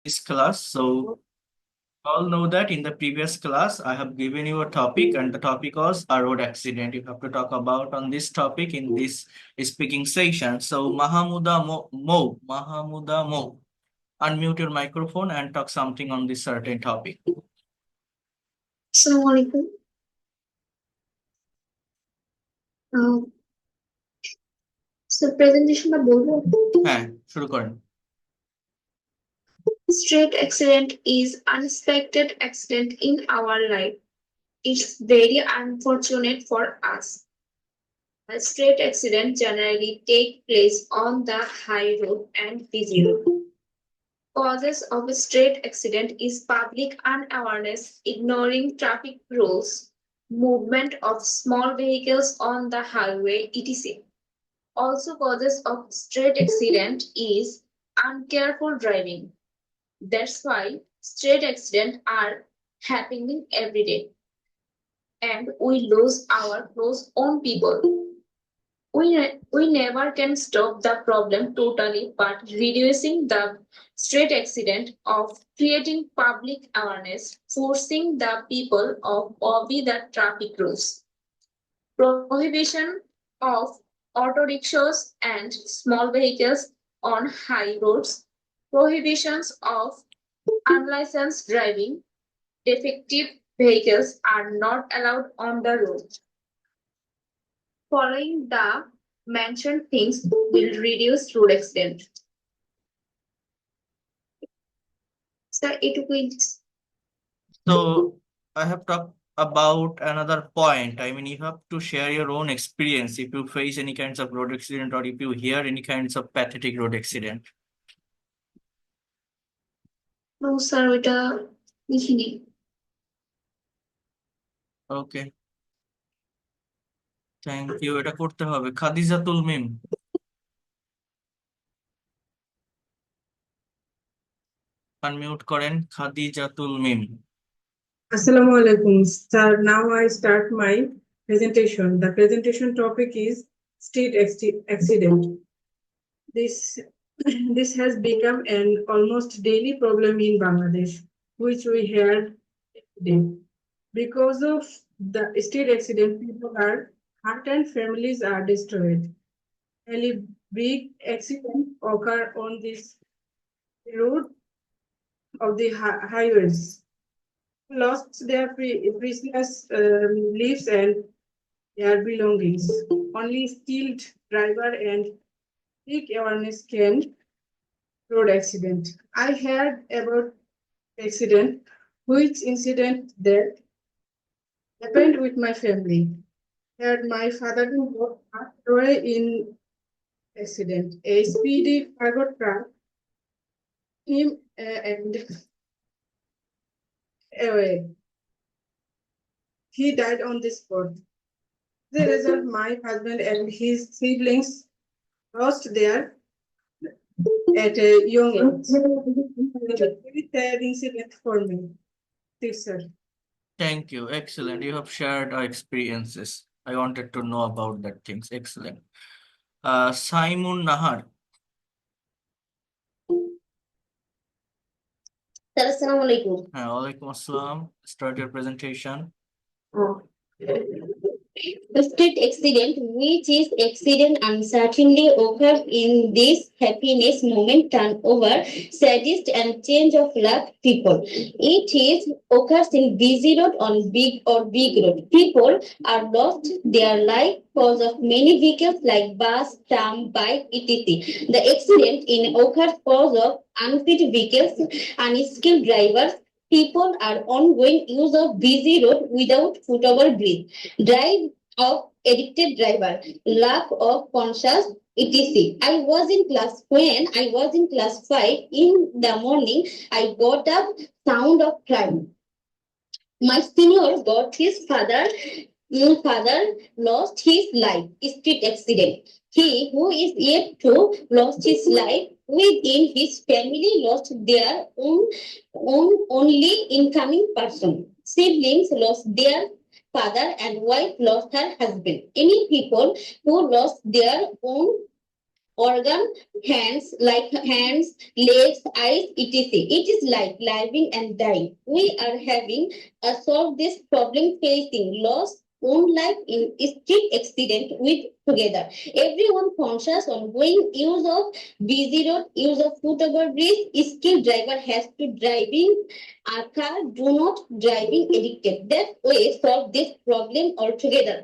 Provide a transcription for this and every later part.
this class. So all know that in the previous class, I have given you a topic, and the topic was a road accident. You have to talk about on this topic in this speaking session. So Mahamuda Mo, unmute your microphone and talk something on this certain topic. Assalamualaikum. প্রেজেন্টেশনটা বলবো হ্যাঁ শুরু করেন Street accident is unexpected accident in our life. It's very unfortunate for us. A street accident generally take place on the high road and busy road. Causes of a street accident is public unawareness, ignoring traffic rules, movement of small vehicles on the highway, etc. Also causes of street accident is uncareful driving. That's why street accidents are happening every day. And we lose our close own people. We never can stop the problem totally, but reducing the street accident of creating public awareness, forcing the people of obey the traffic rules, prohibition of auto rickshaws and small vehicles on high roads, prohibitions of unlicensed driving, defective vehicles are not allowed on the road. Following the mentioned things will reduce road accident. Sir, এটুকুই So I have talked about another point. I mean, you have to share your own experience if you face any kinds of road accident or if you hear any kinds of pathetic road accident. No sir ওইটা লিখিনি Okay, thank you. এটা করতে হবে। খাদিজাতুল মিম, unmute করেন খাদিজাতুল মিম। Assalamu alaikum. Sir, now I start my presentation. The presentation topic is street accident. This has become an almost daily problem in Bangladesh, which we heard today. Because of the street accident, people are hurt and families are destroyed. Only big accidents occur on this road of the highways. Lost their precious lives and their belongings. Only skilled driver and big awareness can road accident. I heard about accident, which incident that happened with my family. That my father got passed away in accident. A speedy cargo truck him and away. He died on the spot. The result, my husband and his siblings lost their at a young age. It's a very sad incident for me. Yes, sir. Thank you. Excellent. You have shared our experiences. I wanted to know about that things. Excellent. Samiun Nahar. Assalamu alaikum. Walaikum assalam. Start your presentation. The street accident, which is accident uncertainly occurs in this happiness moment, turnover, saddest and change of luck people. It is occurs in busy road on big road. People are lost their life cause of many vehicles like bus, tram, bike, etc. The accident in occurs cause of unfit vehicles, unskilled drivers. People are ongoing use of busy road without footable bridge. Drive of addicted driver, lack of conscious, etc. When I was in class 5 in the morning, I got up sound of crime. My senior got his father lost his life, street accident. He who is yet to lost his life within his family lost their own only incoming person. Siblings lost their father and wife lost her husband. Any people who lost their organ, hands, like hands, legs, eyes, etc. It is like living and dying. We are having solve this problem facing loss own life in street accident with together. Everyone conscious on going use of busy road, use of footable bridge, skilled driver has to driving a car, do not driving addicted. That way solve this problem altogether.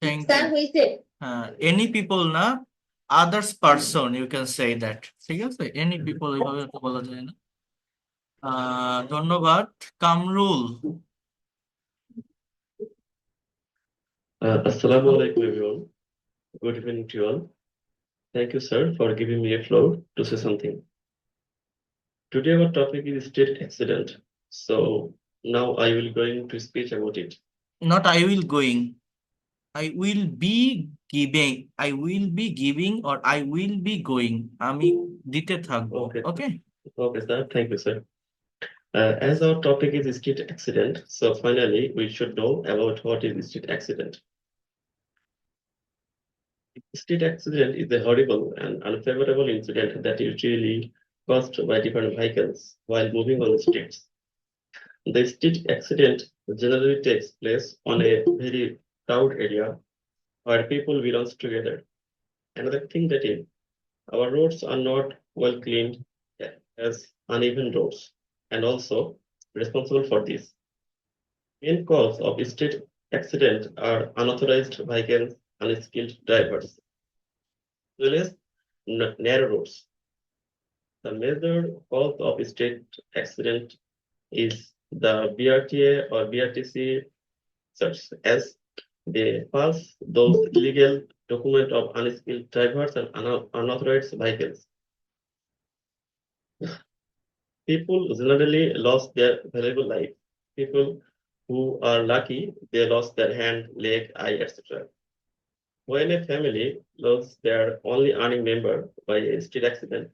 Thank Sir, you. who is it? Any people না others person you can say that ঠিক আছে any people এভাবে তো বলা যায় না ধন্যবাদ Kamrul Assalamu alaikum everyone. Good evening to you all. Thank you, sir, for giving me a floor to say something. Today our topic is street accident. So now I will going to speak about it. not I will going I will be giving I will be giving or I will be going আমি দিতে থাকবো Okay. okay Okay, sir. Thank you, sir. As our topic is street accident, so finally we should know about what is street accident. Street accident is a horrible and unfavorable incident that usually caused by different vehicles while moving on the streets. The street accident generally takes place on a very crowded area where people belong together. Another thing that is, our roads are not well cleaned as uneven roads and also responsible for this. Main cause of street accident are unauthorized vehicles, unskilled drivers, as well as narrow roads. The major cause of street accident is the BRTA or BRTC such as they pass those illegal document of unskilled drivers and unauthorized vehicles. People generally lost their valuable life. People who are lucky, they lost their hand, leg, eye, etc. When a family loses their only earning member by a street accident,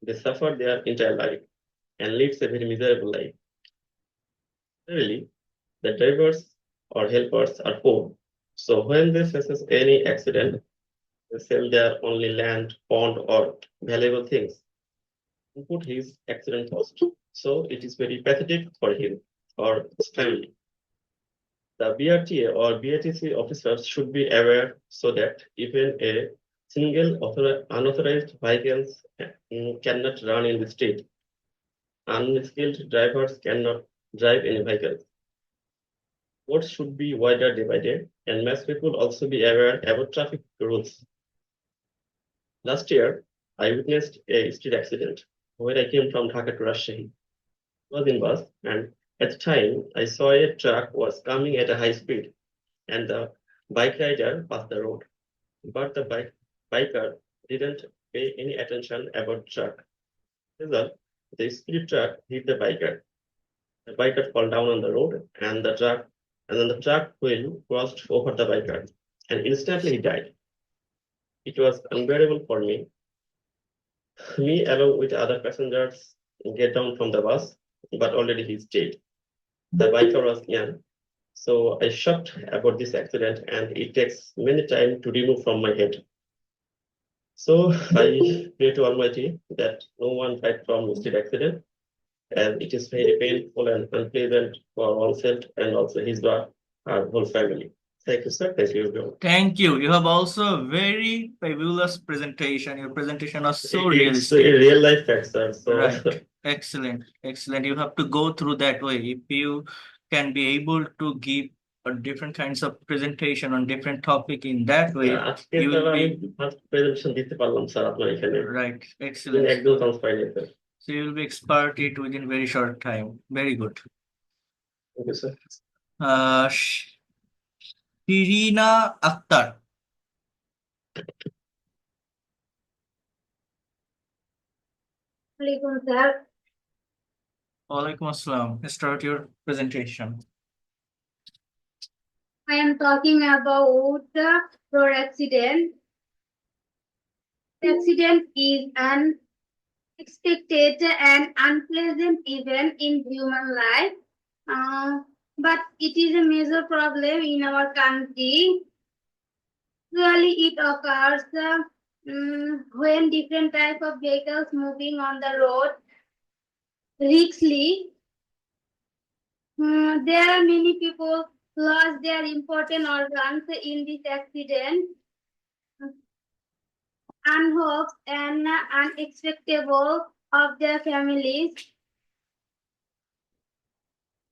they suffer their entire life and lives a very miserable life. Really, the drivers or helpers are poor. So when they faces any accident, they sell their only land, pond, or valuable things to put his accident cost. So it is very pathetic for him or his family. The BRTA or BRTC officers should be aware so that even a single unauthorized vehicles cannot run in the street. Unskilled drivers cannot drive any vehicles. Roads should be wider divided and mass people also be aware about traffic rules. Last year, I witnessed a street accident when I came from Dhaka to Rajshahi. I was in bus and at the time I saw a truck was coming at a high speed and the bike rider passed the road. But the biker didn't pay any attention about the truck. Result, the speed truck hit the biker. The biker fell down on the road and then the truck wheel crossed over the biker and instantly he died. It was unbearable for me. Me along with other passengers get down from the bus, but already he's dead. The biker was young, so I shocked about this accident and it takes many time to remove from my head. So I pray to Almighty that no one died from street accident, and it is very painful and unpleasant for oneself and also his wife, our whole family. Thank you, sir. Thank you, everyone. thank you you have also a very fabulous presentation your presentation was so It's realistic a real life fact, sir. So right excellent you have to go through that way if you can be able to give different kinds of presentation on different topic in that way আজকে you sir will আমি be first presentation দিতে পারলাম sir আপনার এখানে right excellent একদম chance পাইনি sir so you will be expert it within very short time very good okay sir Shirina Akter Sir. Walaikum Assalam. Start your presentation. I am talking about the road accident. Accident is an expected and unpleasant event in human life, but it is a major problem in our country. Usually, it occurs When different type of vehicles moving on the road richly, there are many people lost their important organs in this accident. Unhoped and unexpectable of their families.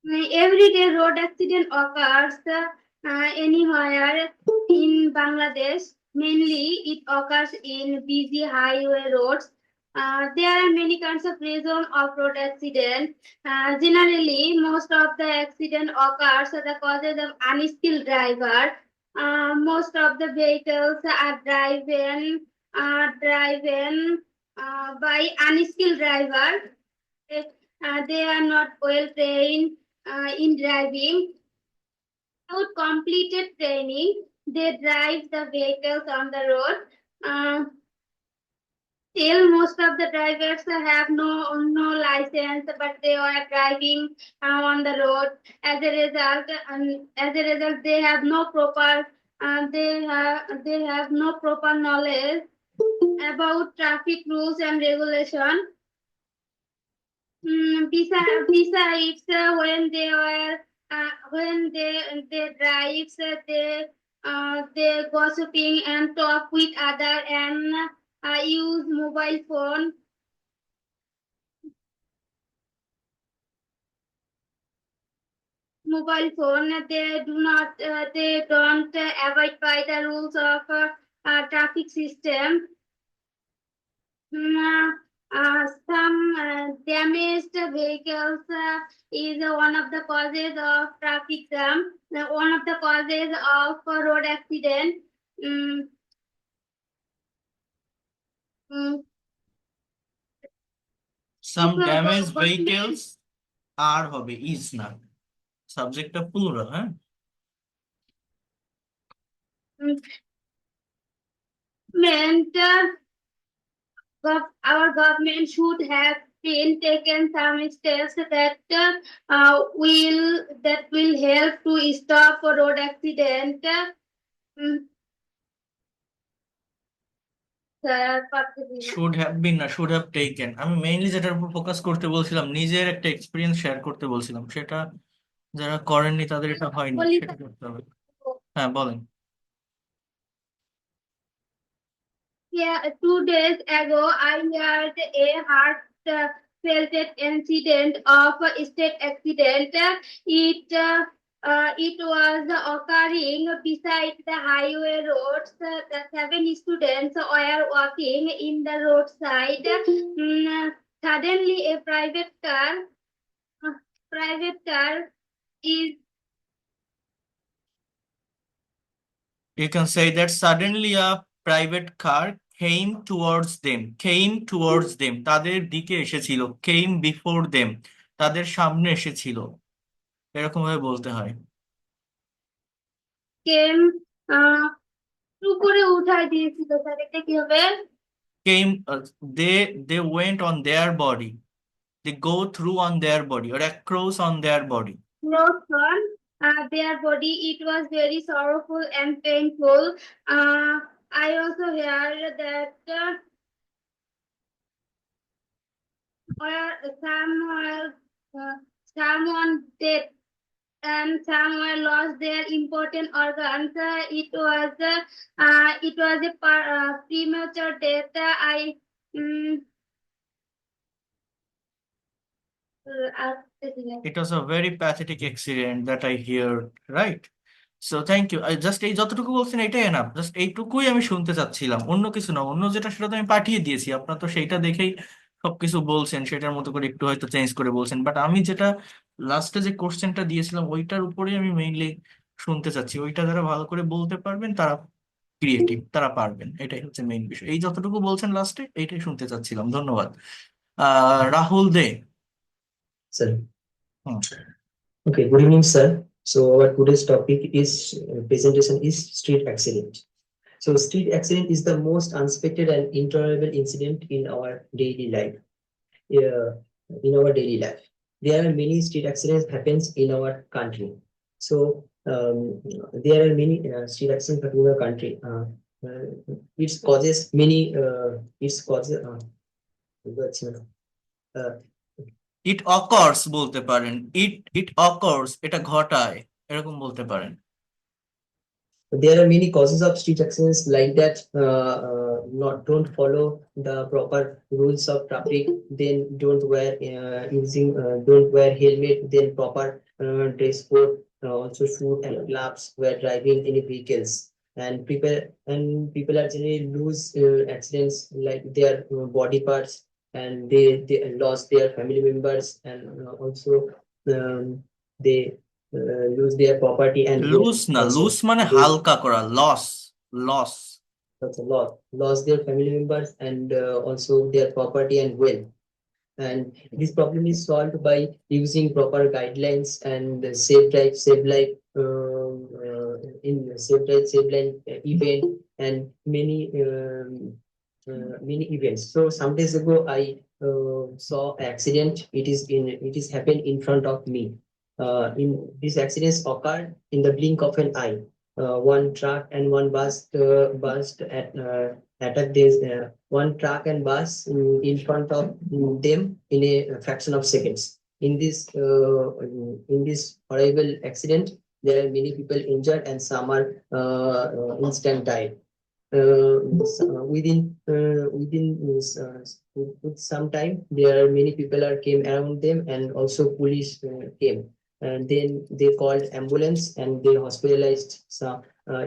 Everyday road accident occurs anywhere in Bangladesh. Mainly, it occurs in busy highway roads. There are many kinds of reasons of road accident. Generally, most of the accident occurs at the causes of unskilled driver. Most of the vehicles are driven by unskilled driver. They are not well trained in driving. Without completed training, they drive the vehicles on the road. Still, most of the drivers have no license, but they are driving on the road. As a result, they have no proper they have no proper knowledge about traffic rules and regulation. Besides, when they drive, they gossiping and talk with other and use mobile phone. They don't abide by the rules of traffic system. Some damaged vehicles is one of the causes of traffic jam, one of the causes of road accident. Some If, damaged government- vehicles are হবে is না সাবজেক্টটা পুরো হ্যাঁ Meant, our government should have been taken some steps that will help to stop road accident. Should have been না should have taken আমি mainly যেটার উপর focus করতে বলছিলাম নিজের একটা এক্সপিরিয়েন্স শেয়ার করতে বলছিলাম সেটা যারা করেননি তাদের এটা হয়নি সেটা করতে হবে হ্যাঁ বলেন Yeah, 2 days ago, I had a heart-felt incident of a state accident. It was occurring beside the highway roads. The 7 students were walking in the roadside. Suddenly, a private car is you can say that suddenly a private car came towards them তাদের দিকে এসেছিল came before them তাদের সামনে এসেছিল এরকম ভাবে বলতে হয় came উপরে উঠাই দিয়েছিল স্যার এটা কি হবে came they went on their body they go through on their body or across on their body Growth on their body. It was very sorrowful and painful. I also heard that someone dead and someone lost their important organs. It was a premature death. It was a very pathetic accident that I heard, right? So thank you. I just এই যতটুকু বলছেন এটাই enough just এইটুকুই আমি শুনতে চাচ্ছিলাম অন্য কিছু না অন্য যেটা সেটা তো আমি পাঠিয়ে দিয়েছি আপনার তো সেইটা দেখেই সবকিছু বলছেন সেটার মতো করে একটু হয়তো চেঞ্জ করে বলছেন বাট আমি যেটা লাস্টে যে কোশ্চেনটা দিয়েছিলাম ওইটার উপরেই আমি মেইনলি শুনতে চাচ্ছি ওইটা যারা ভালো করে বলতে পারবেন তারা ক্রিয়েটিভ তারা পারবেন এটাই হচ্ছে মেইন বিষয় এই যতটুকু বলছেন লাস্টে এইটাই শুনতে চাচ্ছিলাম ধন্যবাদ রাহুল দে Sir. Hmm Okay, good evening, sir. So our today's topic is presentation is street accident. So street accident is the most unexpected and intolerable incident in our daily life. There are many street accidents happens in our country. So there are many street accidents happen in our country. it causes many it's causes It occurs বলতে পারেন, it occurs, এটা ঘটায়, এরকম বলতে পারেন। there are many causes of street accidents like that. Not don't follow the proper rules of traffic, then don't wear helmet, then proper dress code, also shoe and gloves while driving any vehicles. And people are generally lose accidents like their body parts, and they lost their family members, and also um, they lose their property and lose না, also lose মানে they হালকা করা, loss, loss. also lost their family members and also their property and wealth. And this problem is solved by using proper guidelines and safe drive, save life in safe drive, save life event, and many events. So some days ago, I saw accident. It is happened in front of me. In these accidents occurred in the blink of an eye. One truck and one bus burst at attack this one truck and bus in front of them in a fraction of seconds. In this horrible accident, there are many people injured and some are instant died. With some time, there are many people are came around them, and also police came, and then they called ambulance and they hospitalized. So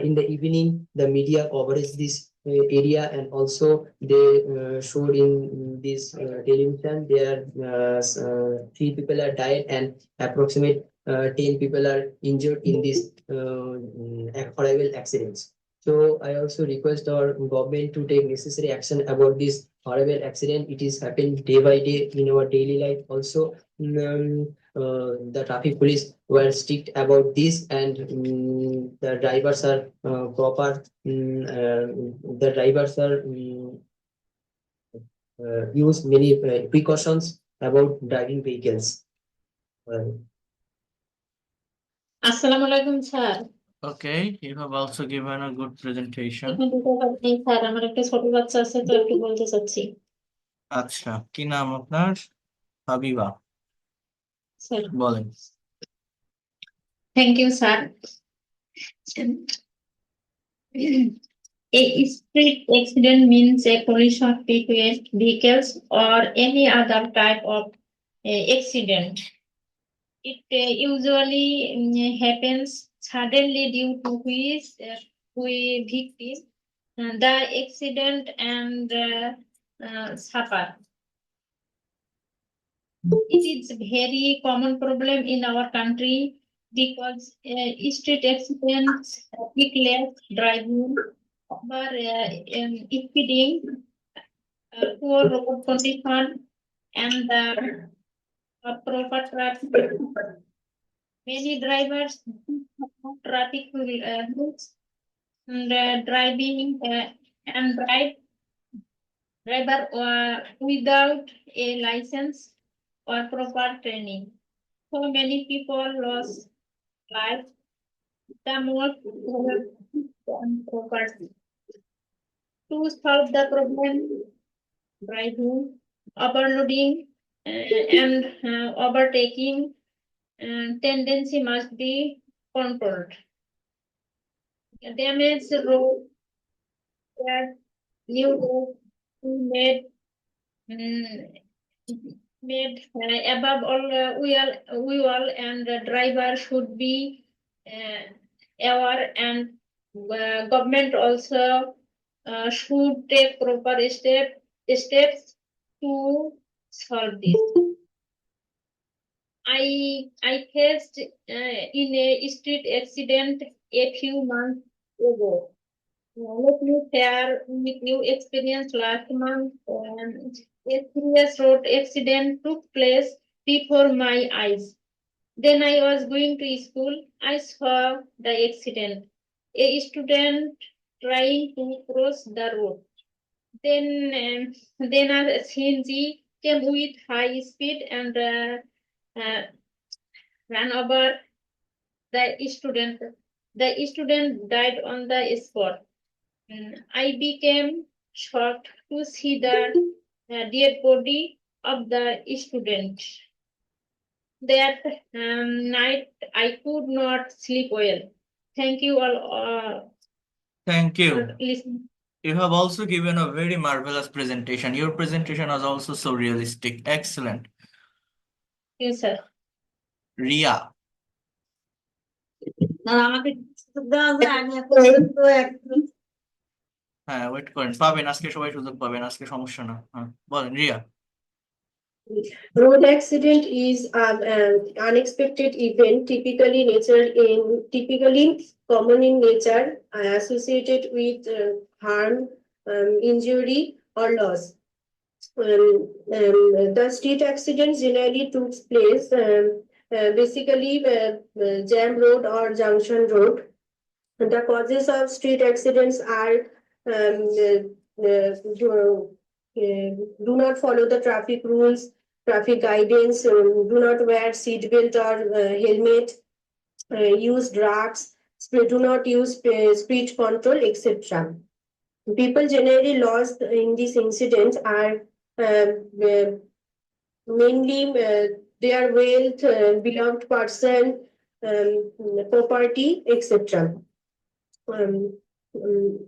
in the evening, the media coverage this area, and also they showed in this television there three people are died and approximate 10 people are injured in this horrible accidents. So I also request our government to take necessary action about this horrible accident. It is happening day by day in our daily life. Also, the traffic police were strict about this, and the drivers are proper. The drivers are use many precautions about driving vehicles. আসসালামু আলাইকুম sir. Okay, you have also given a good presentation. এখন দুটো কথা নেই sir, আমার একটা ছোট বাচ্চা আছে তো একটু বলতে চাচ্ছি। আচ্ছা, কি নাম আপনার? হাবিবা, স্যার বলেন। Thank you sir. A street accident means a collision between vehicles or any other type of accident. It usually happens suddenly due to which we victim the accident and suffer. It is a very common problem in our country because street accidents pick less driving or speeding, poor road condition, and proper traffic. Many drivers traffic rules and driving and driver without a license or proper training. So many people lost life. The most property. To solve the problem, driving, overloading, and overtaking tendency must be controlled. Damaged road, new road made above all wheel and the driver should be aware, and government also should take proper steps to solve this. I faced in a street accident a few months ago. Let me share with you experience last month. A serious road accident took place before my eyes. Then I was going to school. I saw the accident. A student trying to cross the road. Then a CNG came with high speed and ran over the student. The student died on the spot. I became shocked to see the dead body of the student. That night I could not sleep well. Thank you all Thank for you. listening. You have also given a very marvelous presentation. Your presentation was also so realistic. Excellent. Yes, sir. Riya. হ্যাঁ wait করেন, পাবেন আজকে, সবাই সুযোগ পাবেন আজকে, সমস্যা না। হ্যাঁ বলেন Riya. Road accident is an unexpected event, typically common in nature, associated with harm, injury, or loss. The street accidents generally took place basically jam road or junction road. The causes of street accidents are do not follow the traffic rules, traffic guidance, do not wear seat belt or helmet, use drugs, do not use speed control, etc. People generally lost in these incidents are uh, uh, mainly their wealth, beloved person, property, etc. Um, um,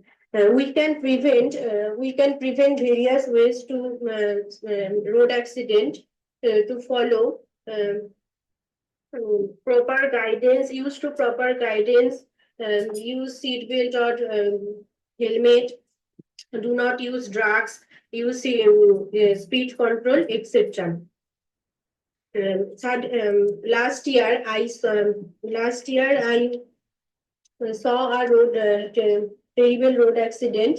we can prevent various ways to road accident to follow proper guidance, use seat belt or helmet, do not use drugs, use speed control, etc. Last year I saw a terrible road accident.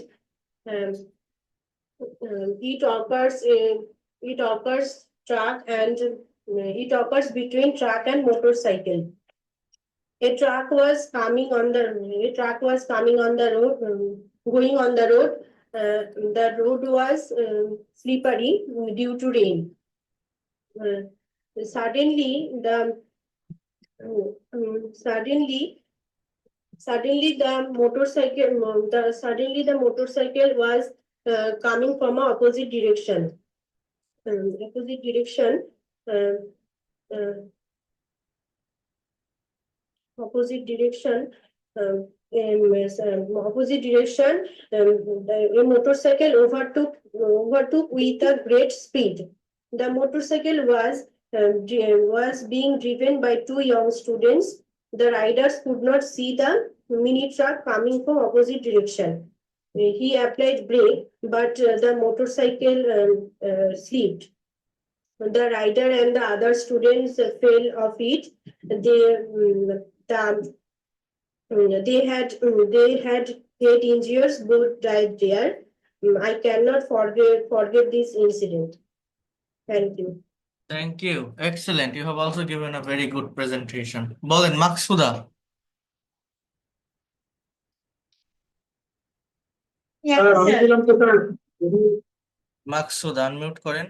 It occurs between truck and motorcycle. A truck was coming on the road, going on the road. The road was slippery due to rain. Suddenly the motorcycle was coming from a opposite direction. Opposite direction. Uh, uh, opposite direction. Opposite direction. A motorcycle overtook with a great speed. The motorcycle was being driven by two young students. The riders could not see the mini truck coming from opposite direction. He applied brake, but the motorcycle slipped. The rider and the other students fell off it. They had head injuries. Both died there. I cannot forget this incident. Thank you. Thank you. Excellent. You have also given a very good presentation. বলেন মাকসুদা। মাকসুদা unmute করেন।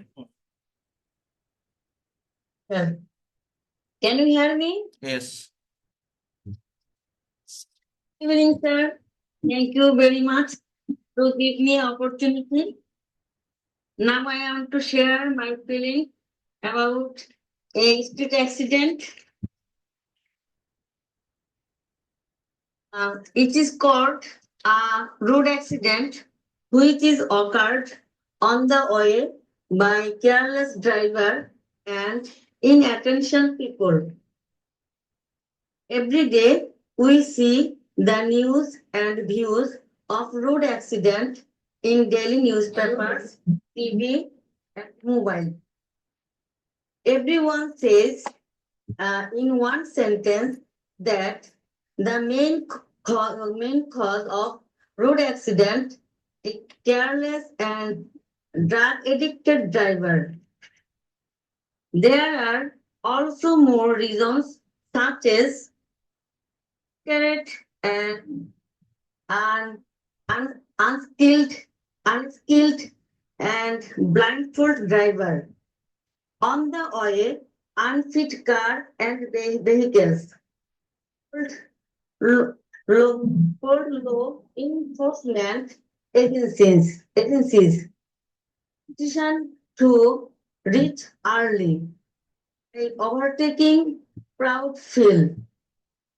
Can you hear me? Yes. Good evening, sir. Thank you very much to give me opportunity. Now I am to share my feeling about a street accident. It is called a road accident, which is occurred on the way by careless driver and inattention people. Every day we see the news and views of road accident in daily newspapers, TV, and mobile. Everyone says in one sentence that the main cause of road accident is careless and drug addicted driver. There are also more reasons such as and unskilled and blindfold driver. On the way, unfit car and vehicles. for law enforcement agencies decision to reach early by overtaking crowd fill.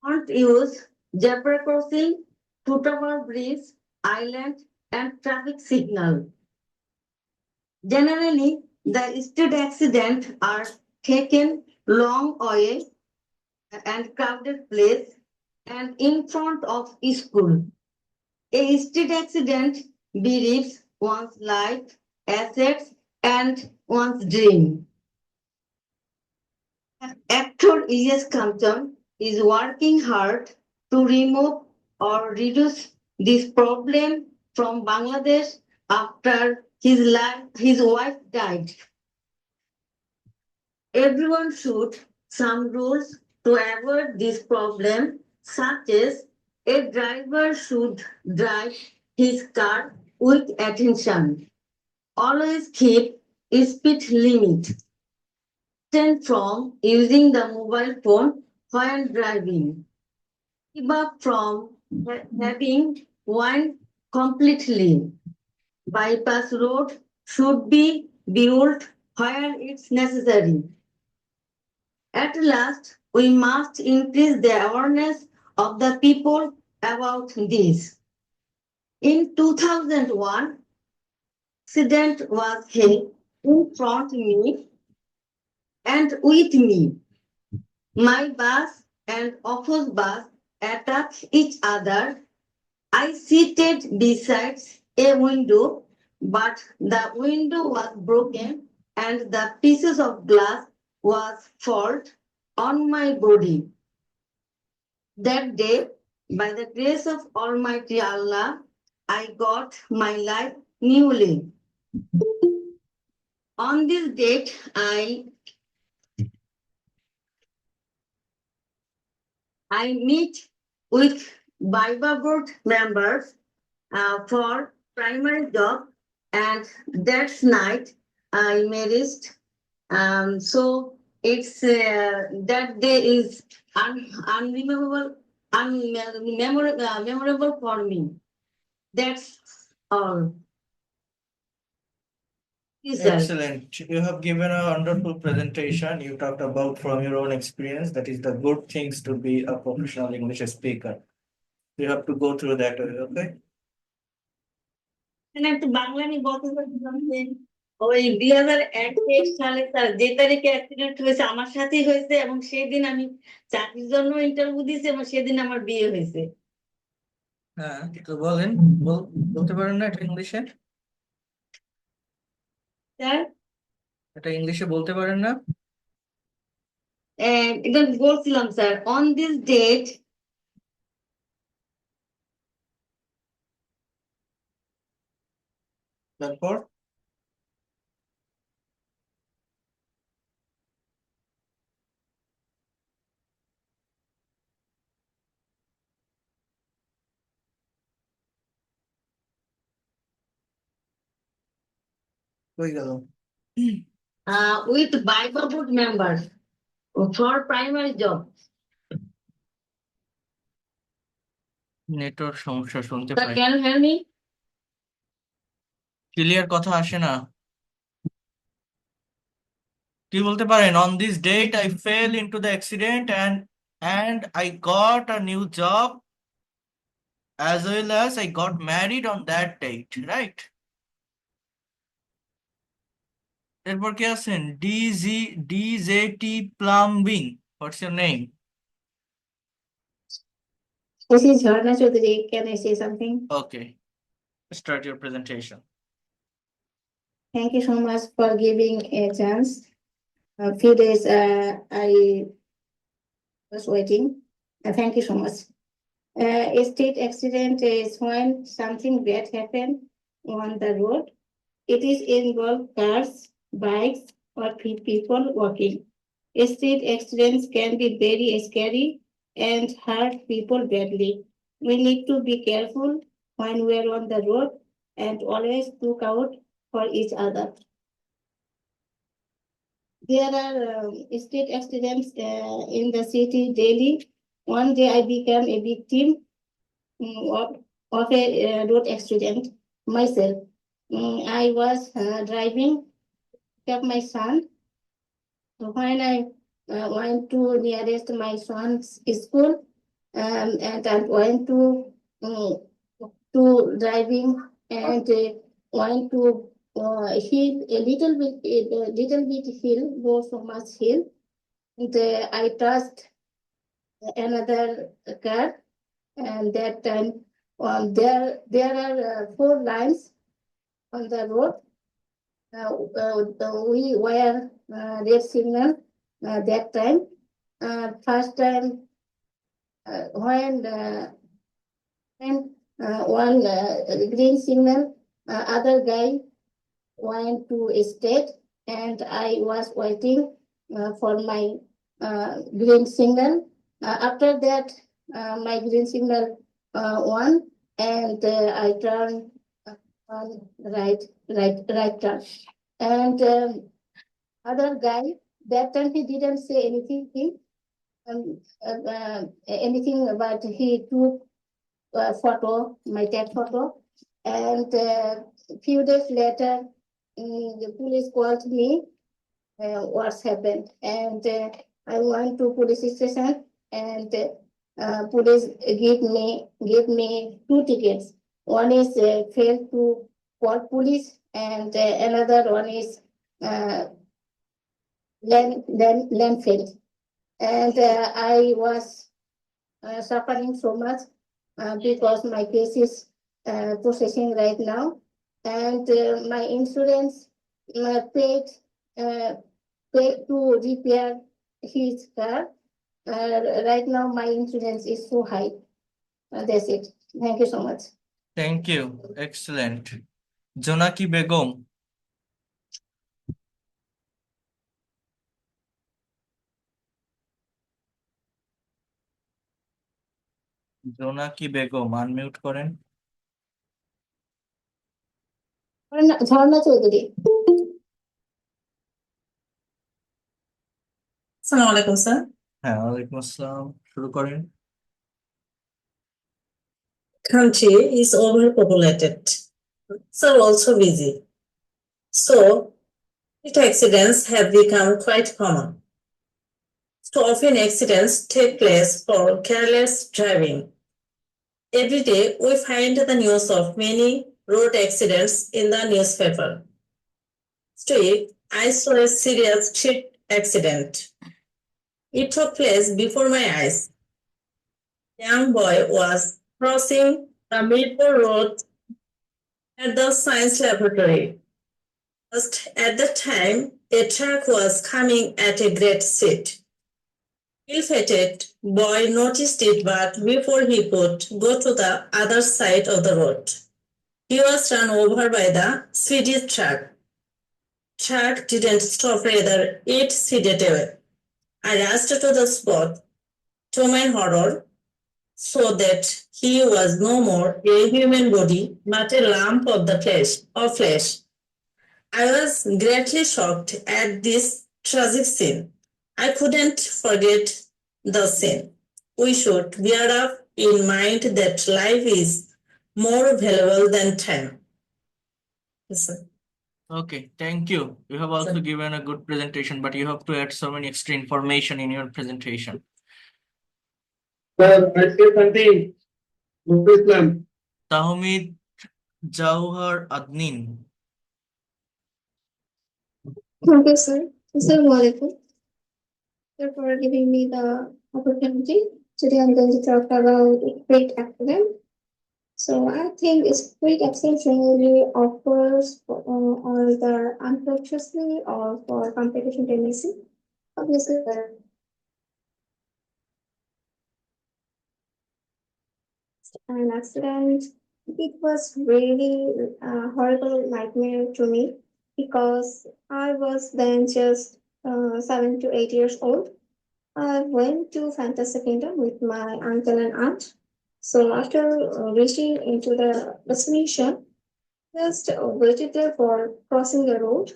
Don't use zebra crossing, footable bridge, island, and traffic signal. Generally, the street accidents are taken long away and crowded place and in front of school. A street accident bereaves one's life, assets, and one's dream. Actor E.S. Compton is working hard to remove or reduce this problem from Bangladesh after his wife died. Everyone should some rules to avoid this problem, such as a driver should drive his car with attention. Always keep a speed limit. Abstain from using the mobile phone while driving. Keep up from having wine completely. Bypass road should be built where it's necessary. At last, we must increase the awareness of the people about this. In 2001, accident was held in front of me and with me. My bus and opposite bus attacked each other. I seated beside a window, but the window was broken and the pieces of glass was fall on my body. That day, by the grace of Almighty Allah, I got my life newly. On this date, I meet with Bible board members for primary job, and that night I married. So it's that day is memorable for me. That's all. Yes, sir. Excellent. You have given a wonderful presentation. You talked about from your own experience, that is the good things to be a professional English speaker. You have to go through that, okay? একটু বাংলা নিয়ে বলতে চাচ্ছিলাম যে ওই 2001 সালে sir যে তারিখে accident হয়েছে আমার সাথেই হয়েছে এবং সেই দিন আমি চাকরির জন্য ইন্টারভিউ দিয়েছি এবং সেদিন আমার বিয়ে হয়েছে। হ্যাঁ, তো বলেন, বলতে পারেন না এটা ইংলিশে? স্যার এটা ইংলিশে বলতে পারেন না? এটা বলছিলাম স্যার, অন দিস ডেট তারপর কই গেল? with Bible board members for primary job. Network সমস্যা, শুনতে Sir, pi, can you hear me? Clear কথা আসে না। কি বলতে পারেন? On this date I fell into the accident and I got a new job as well as I got married on that date, right? এরপর কে আছেন? DJT Plumbing. What's your name? This is Sharna Chaudhary. Can I say something? Okay, start your presentation. Thank you so much for giving a chance. A few days I was waiting. Thank you so much. A street accident is when something bad happened on the road. It is involve cars, bikes, or people walking. Street accidents can be very scary and hurt people badly. We need to be careful when we are on the road and always look out for each other. There are street accidents in the city daily. One day I became a victim of a road accident myself. I was driving to pick up my son. So when I went to nearest my son's school, and I went to driving and went to hill a little bit hill, go so much hill. And I touched another car, and that time there are four lines on the road. We were red signal that time. First time when one green signal, other guy went to a state, and I was waiting for my green signal. After that, my green signal won, and I turned on right turn. And other guy, that time he didn't say anything, but he took photo, my tag photo, and few days later, the police called me. What's happened? And I went to police station, and police gave me two tickets. One is failed to call police, and another one is landfill. And I was suffering so much because my case is processing right now, and my insurance paid to repair his car. Right now, my insurance is so high. That's it. Thank you so much. Thank you. Excellent. Jonaki Begum. জোনাকি Begum unmute করেন। ঝর্ণা চৌধুরী। আসসালামু আলাইকুম sir. হ্যাঁ, ওয়ালাইকুম আসসালাম, শুরু করেন। Country is overpopulated, so also busy. So, street accidents have become quite common. So often accidents take place for careless driving. Every day we find the news of many road accidents in the newspaper. Today, I saw a serious street accident. It took place before my eyes. A young boy was crossing the Midpur Road at the science laboratory. Just at the time, a truck was coming at a great speed. Ill-fated boy noticed it, but before he could go to the other side of the road, he was run over by the speedy truck. Truck didn't stop, rather it skidded away. I rushed to the spot. To my horror, saw that he was no more a human body, but a lump of the flesh. I was greatly shocked at this tragic scene. I couldn't forget the scene. We should bear up in mind that life is more valuable than time. Yes, sir. Okay, thank you. You have also Sir. given a good presentation, but you have to add so many extra information in your presentation. Sir, I say something. Islam. Tahmid, Jauhar, Adnin. Thank you, sir. Assalamu alaikum. Thank you for giving me the opportunity. Today I'm going to talk about street accident. So I think street accident generally occurs either unconsciously or for competition tendency. Obviously, an accident. It was really a horrible nightmare to me because I was then just 7 to 8 years old. I went to Fantasy Kingdom with my uncle and aunt. So after reaching into the destination, just waited there for crossing the road.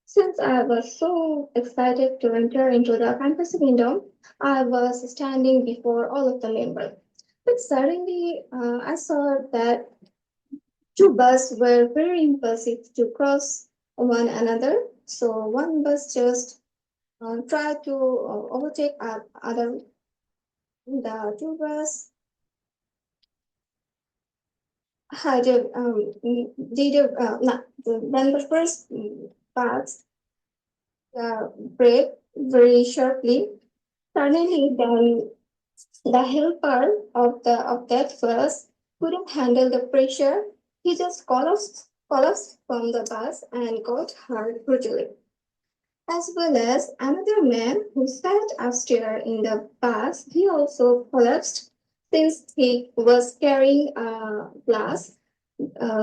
Since I was so excited to enter into the Fantasy Kingdom, I was standing before all of the members. But suddenly, I saw that two buses were very impulsive to cross one another. So one bus just tried to overtake other. The two bus had a did a no, when the first bus brake very sharply. Suddenly, then the helper of that bus couldn't handle the pressure. He just collapsed from the bus and got hurt brutally. As well as another man who sat upstairs in the bus, he also collapsed since he was carrying a glass.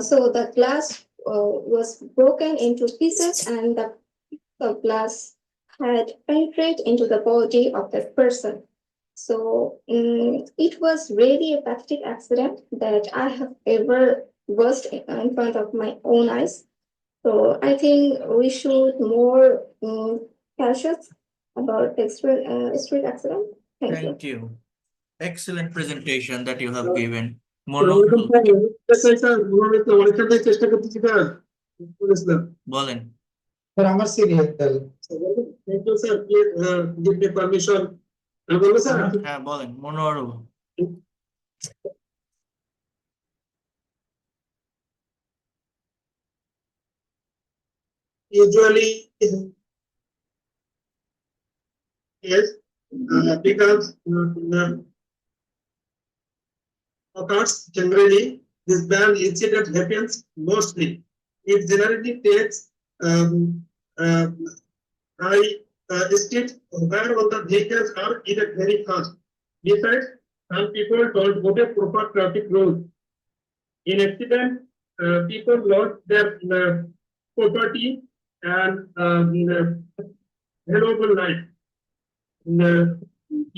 So the glass was broken into pieces, and the glass had penetrated into the body of that person. So it was really a pathetic accident that I have ever watched in front of my own eyes. So I think we should more cautious about street accident. Thank you. Thank you. Excellent presentation that you have given. ওরকম Monowarul, sir অনেকটাই চেষ্টা করতেছি sir বলেছিলাম বলেন। Sir আমার serial thank you sir please give me permission আমি বলবো sir হ্যাঁ বলেন Monowarul। usually yes because occurs generally this bad incident happens mostly it generally takes high speed where all the vehicles are either very fast besides some people don't obey proper traffic rules in accident people lost their property and valuable life the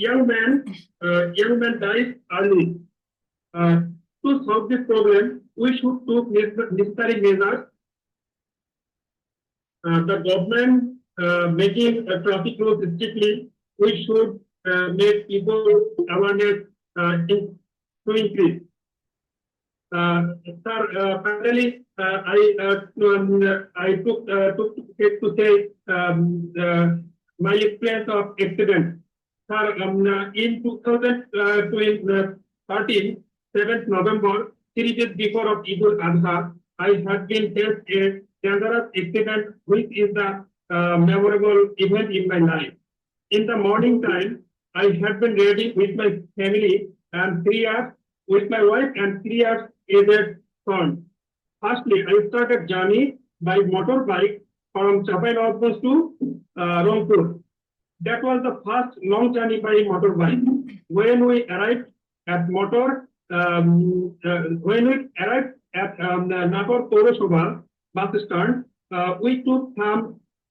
young man died early to solve this problem, we should take necessary measures. The government making traffic rules strictly, we should make people awareness to increase. Sir, finally, I took to say my experience of accident. Sir, in 2013. 7th November, 3 days before of Eid al-Adha, I had been faced a dangerous accident, which is the memorable event in my life. In the morning time, I had been ready with my family and 3 years with my wife and 3 years aged son. Firstly, I started journey by motorbike from Chapainawaz to Rangpur. That was the first long journey by motorbike. When we arrived at when we arrived at Nahar Poroshobha bus stand, we took some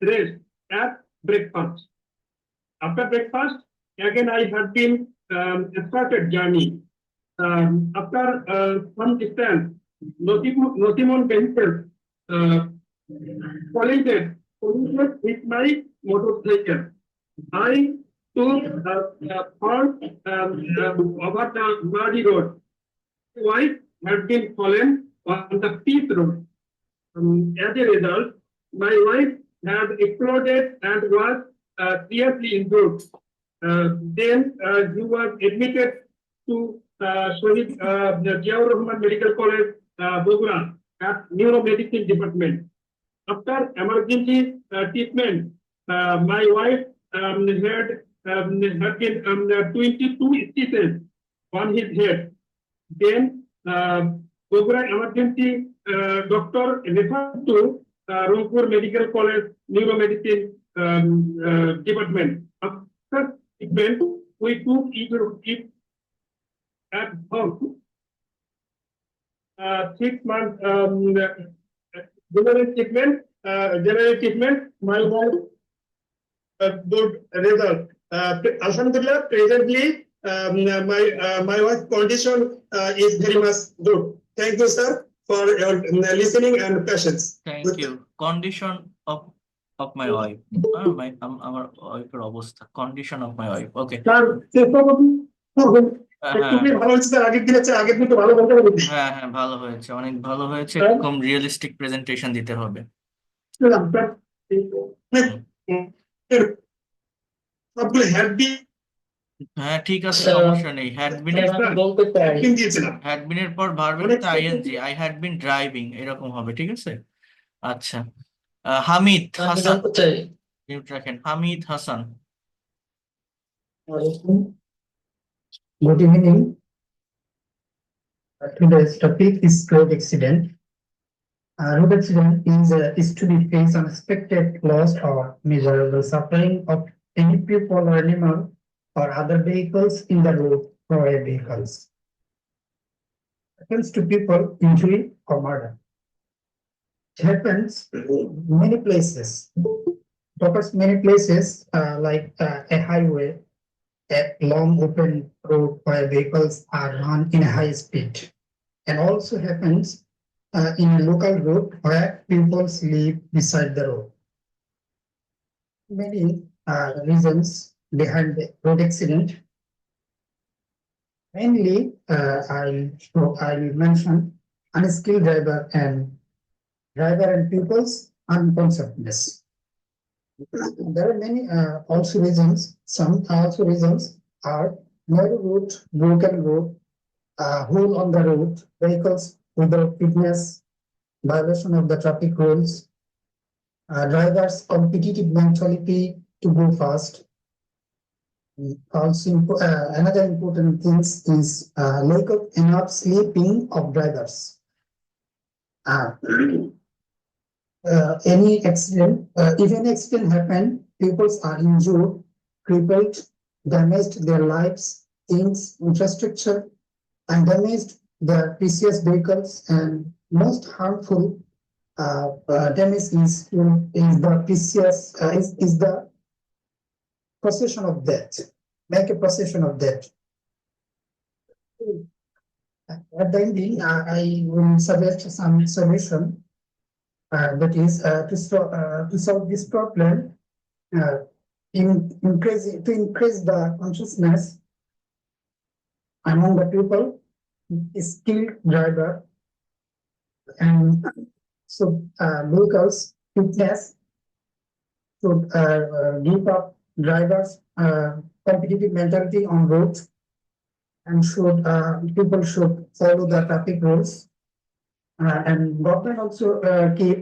rest at breakfast. After breakfast, again I had been started journey. After some distance, Notimon vehicle collided with my motorcycle. I took fall over the muddy road. My wife had been fallen on the steep road. As a result, my wife had exploded and was seriously injured. Then he was admitted to Ziaur Rahman Medical College, Bogra, at Neuromedicine Department. After emergency treatment, my wife had been 22 stitches on his head. Then Bogra emergency doctor referred to Rangpur Medical College Neuromedicine Department. After treatment, we took it at home. 6 months general treatment. My wife good result. Alhamdulillah, presently my wife's condition is very much good. Thank you, sir, for your listening and patience. Thank you. Condition of my wife. আমার ওয়াইফের অবস্থা, condition of my wife. Okay. হ্যাঁ খুবই ভালো হয়েছে, আগের দিন আছে, আগের দিন তো ভালো বলতে পারি। হ্যাঁ হ্যাঁ ভালো হয়েছে, অনেক ভালো হয়েছে, হ্যাঁ, এরকম রিয়েলিস্টিক প্রেজেন্টেশন দিতে হবে। বুঝলাম, but হুম। এর সবগুলো হ্যাড দিয়ে হ্যাঁ ঠিক আছে, আচ্ছা, সমস্যা নেই। হ্যাড বিন, আমি বলতে পারি। দিয়েছিলাম। হ্যাড বিনের পর ভার্বের অনেক সাথে ING, I had been driving, এরকম হবে, ঠিক আছে। আচ্ছা, হামিদ আমি হাসান, বলতে চাই। মিউট রাখেন, Hamid Hasan. Good evening. Today's topic is road accident. Road accident is to be face unexpected loss or miserable suffering of any people or animal or other vehicles in the road or vehicles. Happens to people, injury or murder. It happens many places. It occurs many places like a highway, a long open road where vehicles are run in a high speed, and also happens in a local road where people live beside the road. Many reasons behind the road accident. Mainly, I'll mention unskilled driver and people's unconsciousness. There are many also reasons. Some also reasons are narrow road, broken road, hole on the road, vehicles without fitness, violation of the traffic rules, drivers' competitive mentality to go fast. Also, another important thing is lack of enough sleeping of drivers. Any accident, if any accident happen, people are injured, crippled, damaged their lives, things, infrastructure, and damaged their precious vehicles, and most harmful damage is the precious is the possession of death. Make a possession of death. At the ending, I will suggest some solution. That is to solve this problem. Increase the consciousness among the people, skilled driver, and so vehicles fitness should give up drivers competitive mentality on roads, and people should follow the traffic rules, and government also keep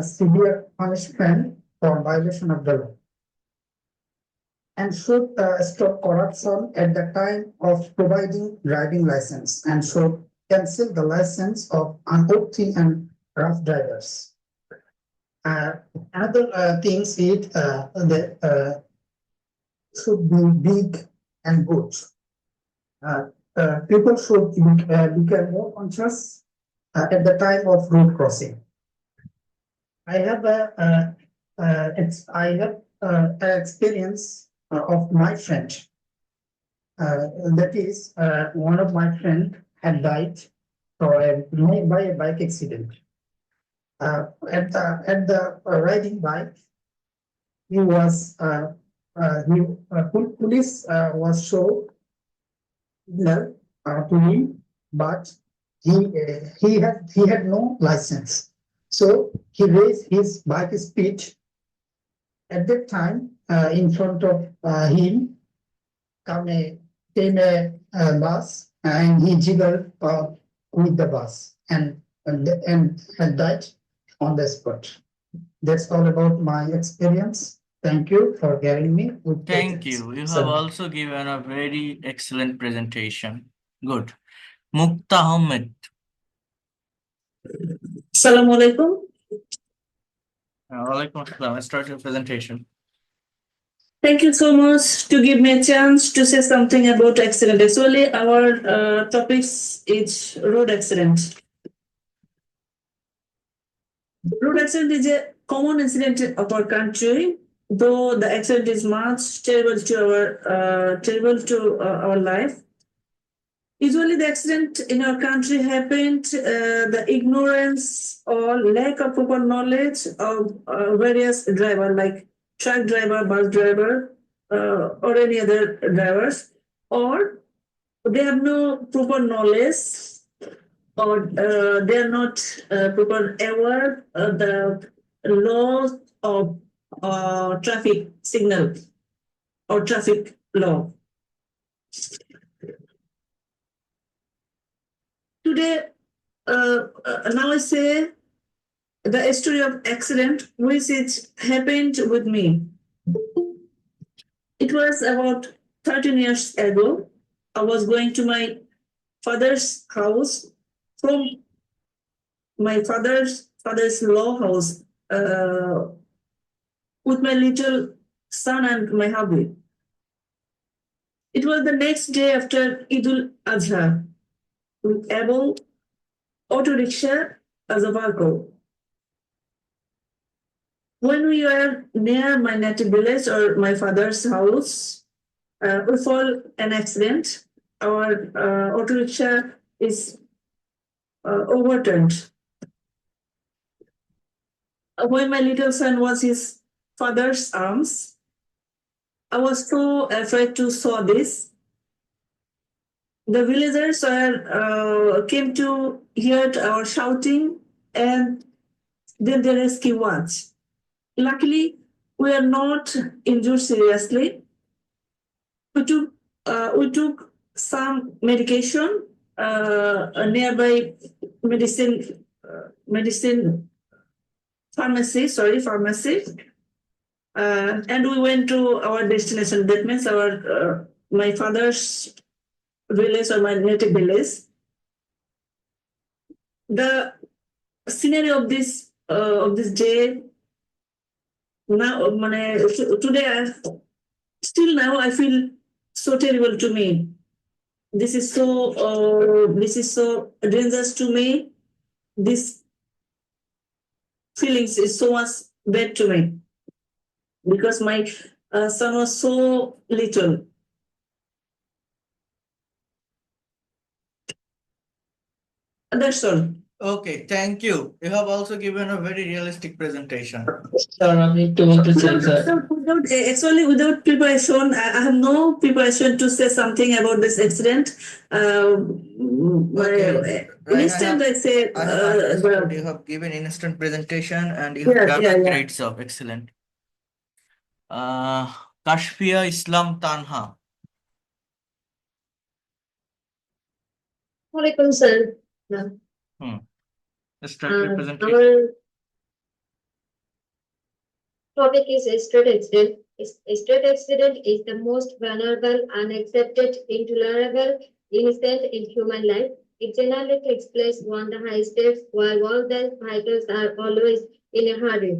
severe punishment for violation of the law, and should stop corruption at the time of providing driving license, and should cancel the license of unworthy and rough drivers. Another things is that should be big and good. People should become more conscious at the time of road crossing. I have an experience of my friend. That is, one of my friend had died by a bike accident. At the riding bike, he was police was shown to him, but he had no license, so he raised his bike speed. At that time, in front of him came a bus, and he jiggled with the bus and died on the spot. That's all about my experience. Thank you for hearing me. Thank you. You have also given a very excellent presentation. Good. Mukta Ahmed. Assalamu alaikum. Walaikum assalam. Start your presentation. Thank you so much to give me a chance to say something about accident. Actually, our topics is road accident. Road accident is a common incident of our country, though the accident is much terrible to our life. Usually, the accident in our country happened the ignorance or lack of proper knowledge of various driver like truck driver, bus driver, or any other drivers, or they have no proper knowledge, or they are not proper aware of the laws of traffic signal or traffic law. Today, now I say the story of accident which it happened with me. It was about 13 years ago. I was going to my father's house from my father's law house with my little son and my hubby. It was the next day after Idul Adha, with able auto rickshaw as a vehicle. When we were near my native village or my father's house, we fall an accident. Our auto rickshaw is overturned. When my little son was his father's arms, I was so afraid to saw this. The villagers came to hear our shouting, and then they rescue us. Luckily, we are not injured seriously. We took some medication, a nearby medicine pharmacy, and we went to our destination. That means our my father's village or my native village. The scenario of this day now, today, still now I feel so terrible to me. This is so dangerous to me. This feelings is so much bad to me because my son was so little. That's all. Okay, thank you. You have also given a very realistic presentation. Sir, I need to check, sir. Actually, without preparation, I have no preparation to say something about this accident. Okay. Instant, I say. I have understood. You have given instant presentation and you have done a great job. Excellent. Kashia Islam Tanha. Walaikum sir. Start your presentation. Our topic is a street accident. A street accident is the most vulnerable, unaccepted, intolerable incident in human life. It generally takes place on the high streets while all the vehicles are always in a hurry.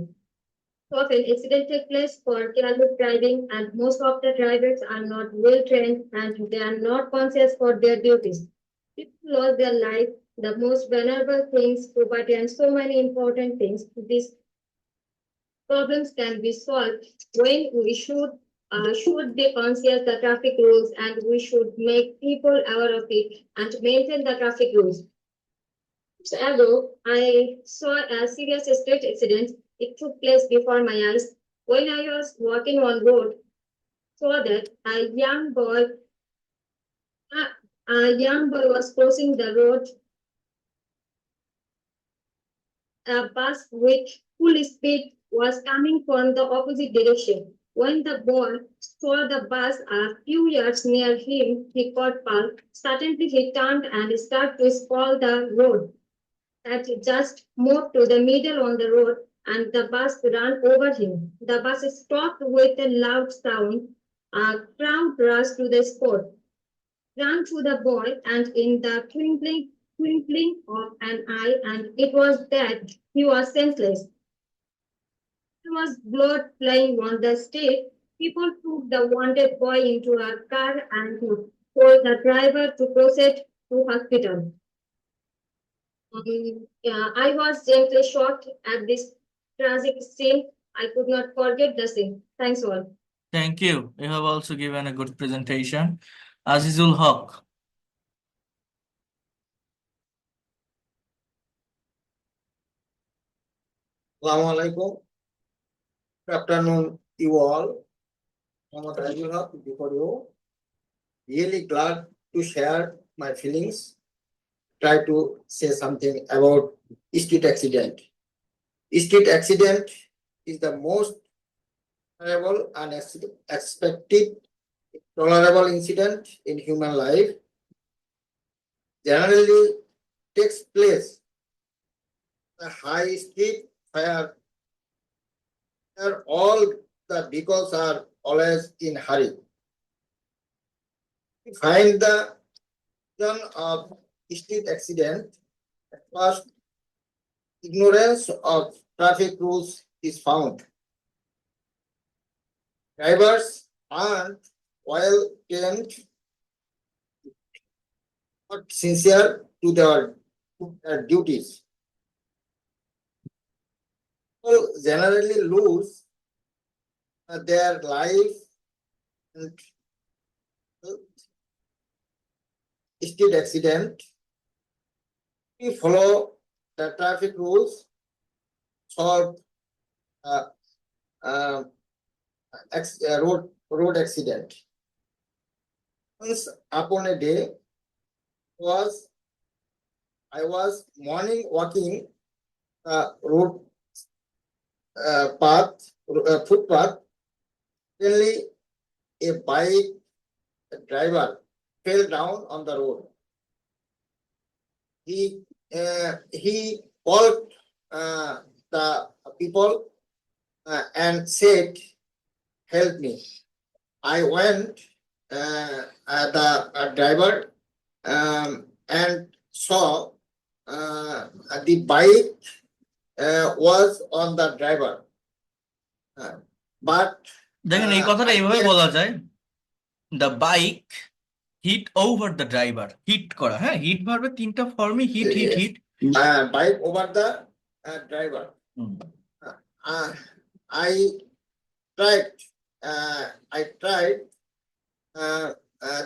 Often, accidents take place for careless driving, and most of the drivers are not well trained and they are not conscious for their duties. People lose their life, the most vulnerable things, property, and so many important things. These problems can be solved when we should be conscious the traffic rules, and we should make people aware of it and maintain the traffic rules. Ago, I saw a serious street accident. It took place before my eyes. When I was walking on road, saw that a young boy was crossing the road. A bus with full speed was coming from the opposite direction. When the boy saw the bus a few yards near him, he got parked. Suddenly he turned and started to scroll the road. Had just moved to the middle on the road and the bus ran over him. The bus stopped with a loud sound. A crowd rushed to the spot, ran to the boy, and in the twinkling of an eye, and it was that he was senseless. There was blood flying on the street. People took the wounded boy into a car and told the driver to proceed to hospital. I was gently shocked at this tragic scene. I could not forget the scene. Thanks all. Thank you. You have also given a good presentation. Azizul Hoque. Assalamu alaikum. Good afternoon, you all. Before you, really glad to share my feelings, try to say something about street accident. Street accident is the most terrible, unexpected, tolerable incident in human life. Generally takes place the high street where all the vehicles are always in hurry. We find the reason of street accident. At first, ignorance of traffic rules is found. Drivers aren't well trained, not sincere to their duties. People generally lose their life and street accident. We follow the traffic rules, solve road accident. Once upon a day, I was morning walking road footpath. Suddenly, a bike driver fell down on the road. He called the people and said, "Help me." I went the driver and saw the bike was on the driver, but দেখেন এই কথাটা এইভাবে বলা যায়, the bike hit over the driver. Hit করা, হ্যাঁ, hit ভার্বের তিনটা ফর্মই hit hit hit. bike over the driver. I tried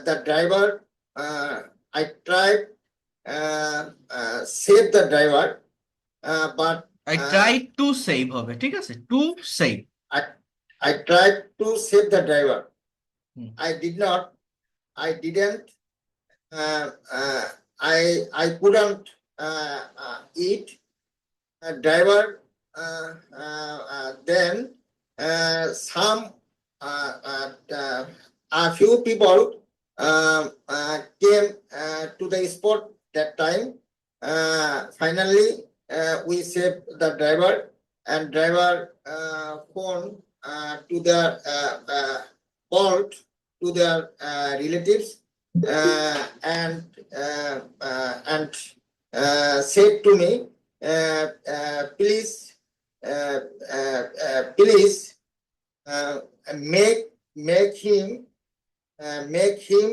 the driver. I tried save the driver, but I tried to save হবে, ঠিক আছে, to save. I tried to save the driver. I didn't. I couldn't eat. Driver. Then a few people came to the spot that time. Finally, we saved the driver, and driver phoned to their called to their relatives and said to me, please make him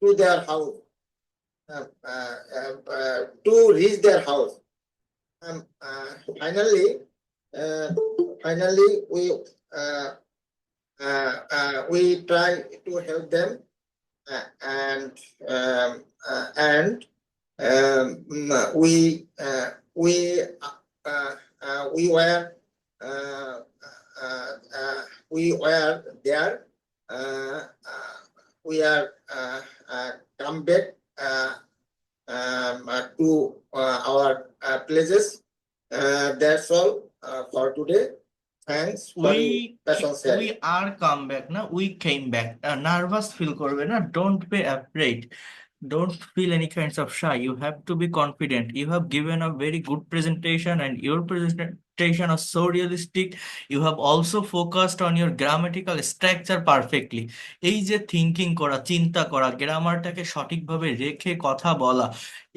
to their house, to reach their house. Finally, we try to help them, and we were there. We are come back to our places. That's all for today. Thanks for your we are come back না, we came back. Nervous feel করবে না, don't be afraid, don't feel any kinds of shy. You have to be confident. You have given a very good presentation, and your presentation is so realistic. You have also focused on your grammatical structure perfectly. এই যে thinking করা, চিন্তা করা, গ্রামারটাকে সঠিকভাবে রেখে কথা বলা,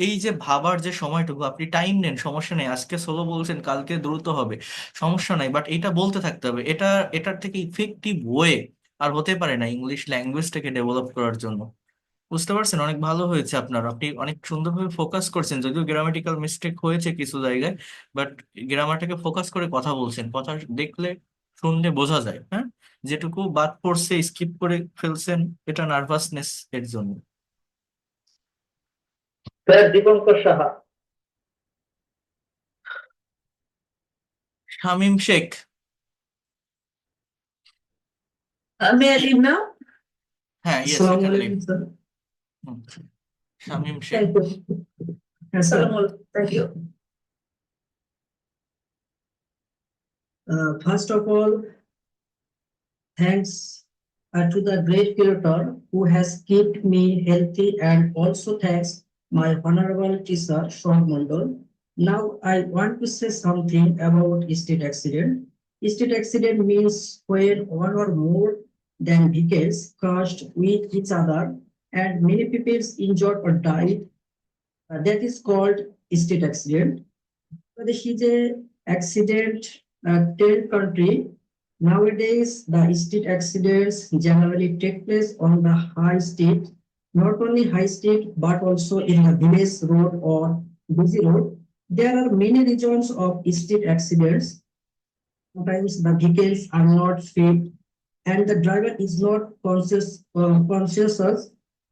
এই যে ভাবার যে সময়টুকু, আপনি টাইম নেন, সমস্যা নেই। আজকে সোলো বলছেন, কালকে দ্রুত হবে, সমস্যা নাই, বাট এটা বলতে থাকতে হবে। এটার থেকে ইফেক্টিভ ওয়ে আর হতে পারে না ইংলিশ ল্যাঙ্গুয়েজটাকে ডেভেলপ করার জন্য। বুঝতে পারছেন? অনেক ভালো হয়েছে আপনার, আপনি অনেক সুন্দরভাবে ফোকাস করছেন, যদিও গ্রামাটিক্যাল মিস্টেক হয়েছে কিছু জায়গায়, বাট গ্রামারটাকে ফোকাস করে কথা বলছেন। কথা দেখলে শুনলে বোঝা যায়, হ্যাঁ, যেটুকু বাদ পড়ছে স্কিপ করে ফেলছেন, এটা নার্ভাসনেস এর জন্য। Dipankar Saha. Shamim Sheikh. May I leave now? হ্যাঁ, yes, you আসসালামু can আলাইকুম leave. Sir. Shamim Sheikh. Thank you. Yes, sir. Thank you. First of all, thanks to the great Creator who has kept me healthy, and also thanks my honorable teacher Shor Mondol. Now I want to say something about street accident. Street accident means when one or more than vehicles crashed with each other and many people injured or died. That is called street accident. This is a accident 10 country. Nowadays, the street accidents generally take place on the high street, not only high street, but also in the village road or busy road. There are many regions of street accidents. Sometimes the vehicles are not fit and the driver is not conscious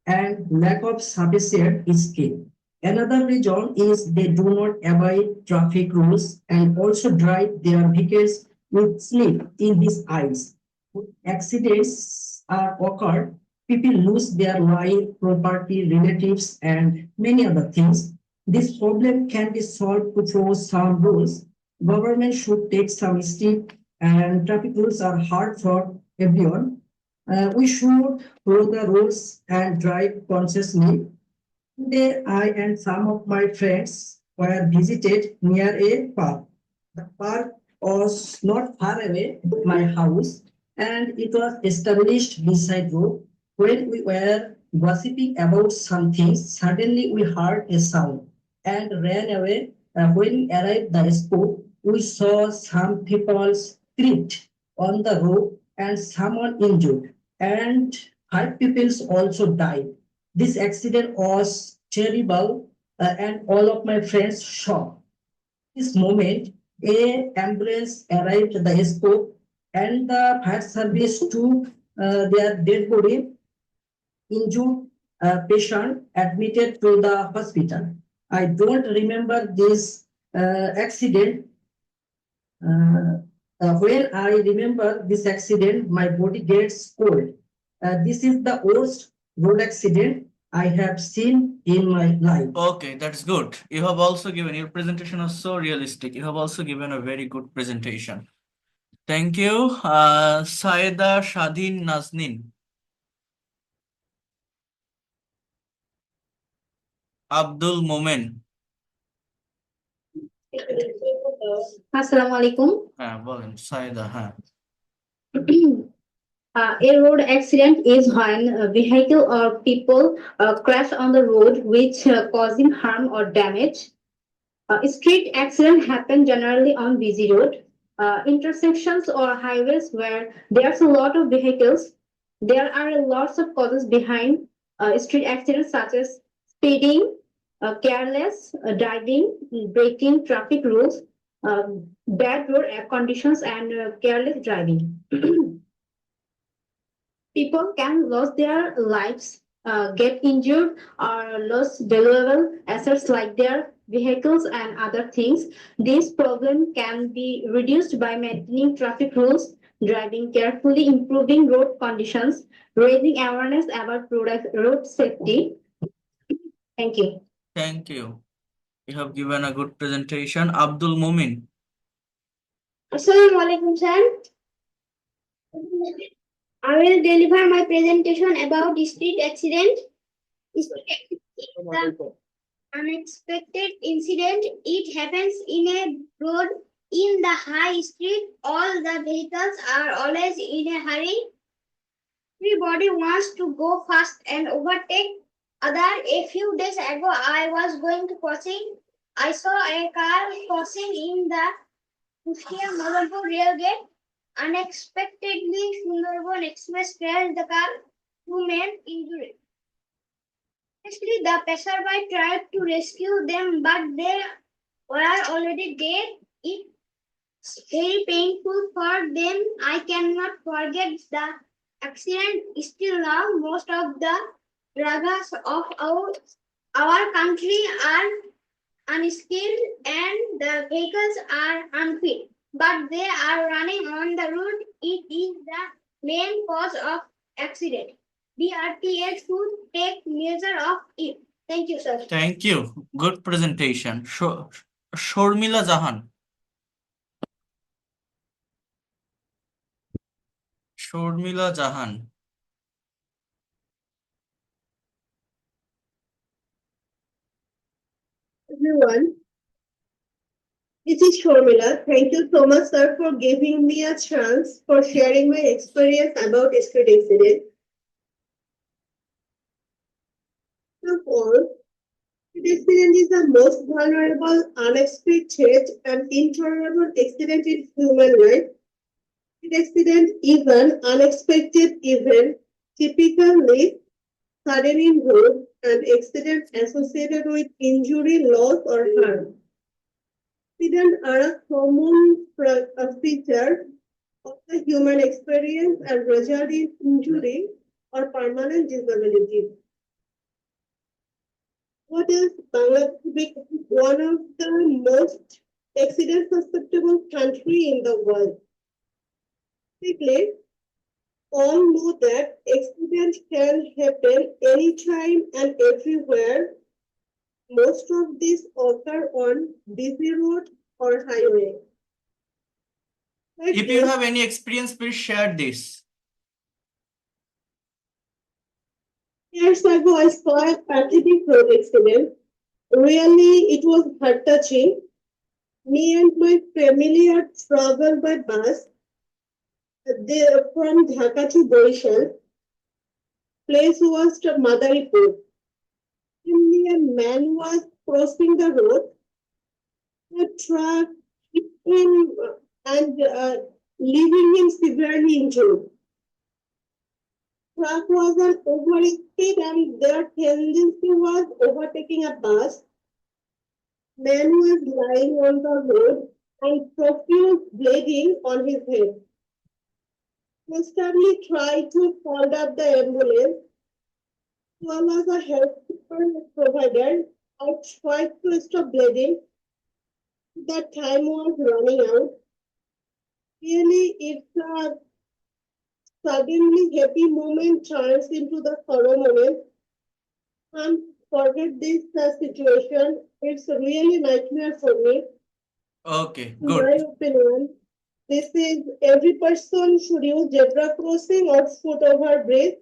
and lack of sufficient skill. Another reason is they do not obey traffic rules and also drive their vehicles with sleep in his eyes. Accidents are occurred, people lose their life, property, relatives, and many other things. This problem can be solved through some rules. Government should take some steps, and traffic rules are hard for everyone. We should follow the rules and drive consciously. Today, I and some of my friends were visited near a park. The park was not far away from my house, and it was established beside road. When we were gossiping about something, suddenly we heard a sound and ran away. When we arrived at the spot, we saw some people tripped on the road and someone injured, and 5 people also died. This accident was terrible, and all of my friends shocked. This moment, a ambulance arrived at the spot, and the fire service took their dead body, injured patient admitted to the hospital. I don't remember this accident. When I remember this accident, my body gets cold. This is the worst road accident I have seen in my life. Okay, that's good. You have also given, your presentation was so realistic. You have also given a very good presentation. Thank you. Syeda Shadin Nazneen. Abdul Momen. Assalamu alaikum. হ্যাঁ বলেন সাইদা হ্যাঁ A road accident is when a vehicle or people crash on the road, which causing harm or damage. Street accidents happen generally on busy road, intersections or highways where there's a lot of vehicles. There are lots of causes behind street accidents, such as speeding, careless driving, breaking traffic rules, bad road conditions, and careless driving. People can lose their lives, get injured, or lose valuable assets like their vehicles and other things. This problem can be reduced by maintaining traffic rules, driving carefully, improving road conditions, raising awareness about road safety. Thank you. Thank you. You have given a good presentation. Abdul Momin. Assalamu alaikum, sir. I will deliver my presentation about the street accident. Street accident is an unexpected incident. It happens in a road in the high street. All the vehicles are always in a hurry. Everybody wants to go fast and overtake other. A few days ago, I was going to crossing. I saw a car crossing in the Monowarul railgate. Unexpectedly, Sundarban Express crashed the car. 2 men injured. Actually, the passerby tried to rescue them, but they were already dead. It's very painful for them. I cannot forget the accident. Still now, most of the drivers of our country are unskilled and the vehicles are unfit, but they are running on the road. It is the main cause of accident. BRTA should take measure of it. Thank you, sir. Thank you. Good presentation. Shormila Jahan. Shormila Jahan. Everyone, this is Shormila. Thank you so much, sir, for giving me a chance for sharing my experience about street accident. First of all, street accident is the most vulnerable, unexpected, and intolerable accident in human life. Street accident is an unexpected event, typically sudden in road and accident associated with injury, loss, or harm. Accidents are a common feature of the human experience and result in injury or permanent disability. What is Bangladesh become one of the most accident susceptible country in the world? Secondly, all know that accidents can happen anytime and everywhere. Most of these occur on busy road or highway. If you have any experience, please share this. Years ago, I saw a pathetic road accident. Really, it was heart-touching. Me and my family had traveled by bus from Dhaka to Borishal. Place was to Madaripur. Suddenly, a man was crossing the road. The truck hit him and leaving him severely injured. Truck was an overspeed and their tendency was overtaking a bus. Man was lying on the road and profuse bleeding on his head. Constantly tried to call up the ambulance. One was a health provider. I tried to stop bleeding. That time was running out. Really, it's a suddenly happy moment turns into the sorrow moment. Can't forget this situation. It's a really nightmare for me. Okay, In good. my opinion, this is every person should use zebra crossing or foot over bridge.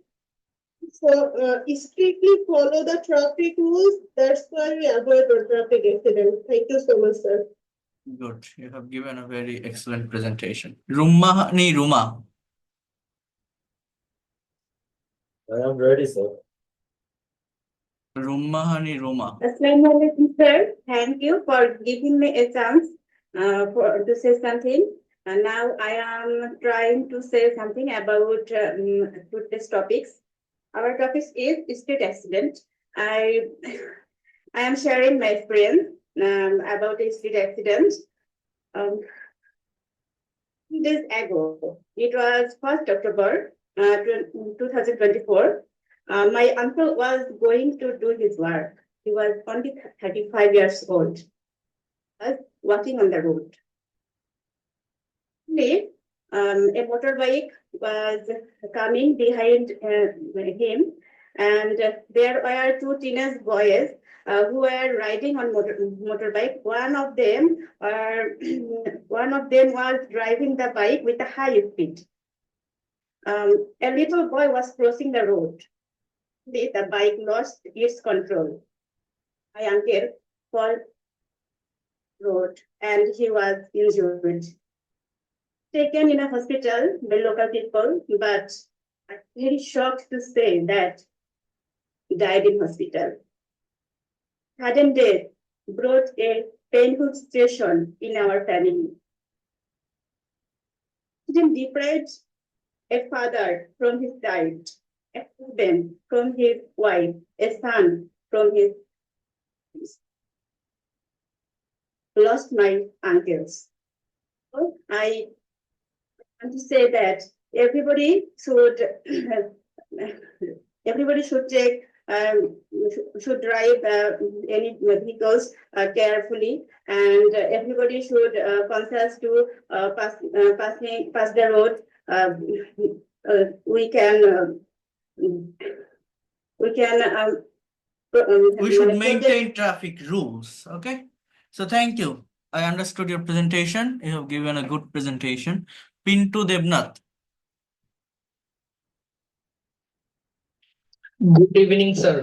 Strictly follow the traffic rules. That's why we avoid the traffic accident. Thank you so much, sir. Good. You have given a very excellent presentation. Ruma. I am ready, sir. Ruma. Assalamualaikum, sir. Thank you for giving me a chance to say something. And now I am trying to say something about today's topics. Our topic is street accident. I am sharing my experience about a street accident. 2 days ago, it was 1st October 2024. My uncle was going to do his work. He was only 35 years old. He was walking on the road. A motorbike was coming behind him, and there were 2 teenage boys who were riding on motorbike. One of them was driving the bike with a high speed. A little boy was crossing the road. The bike lost its control. My uncle fell road and he was injured. Taken in a hospital by local people, but I'm very shocked to say that he died in hospital. Sudden death brought a painful situation in our family. It deprived a father from his child, a husband from his wife, a son from his lost my uncles. So I want to say that everybody should take should drive any vehicles carefully, and everybody should conscious to pass the road. We can We should maintain traffic rules. Okay. So thank you. I understood your presentation. You have given a good presentation. Pintu Devnath. Good evening, sir.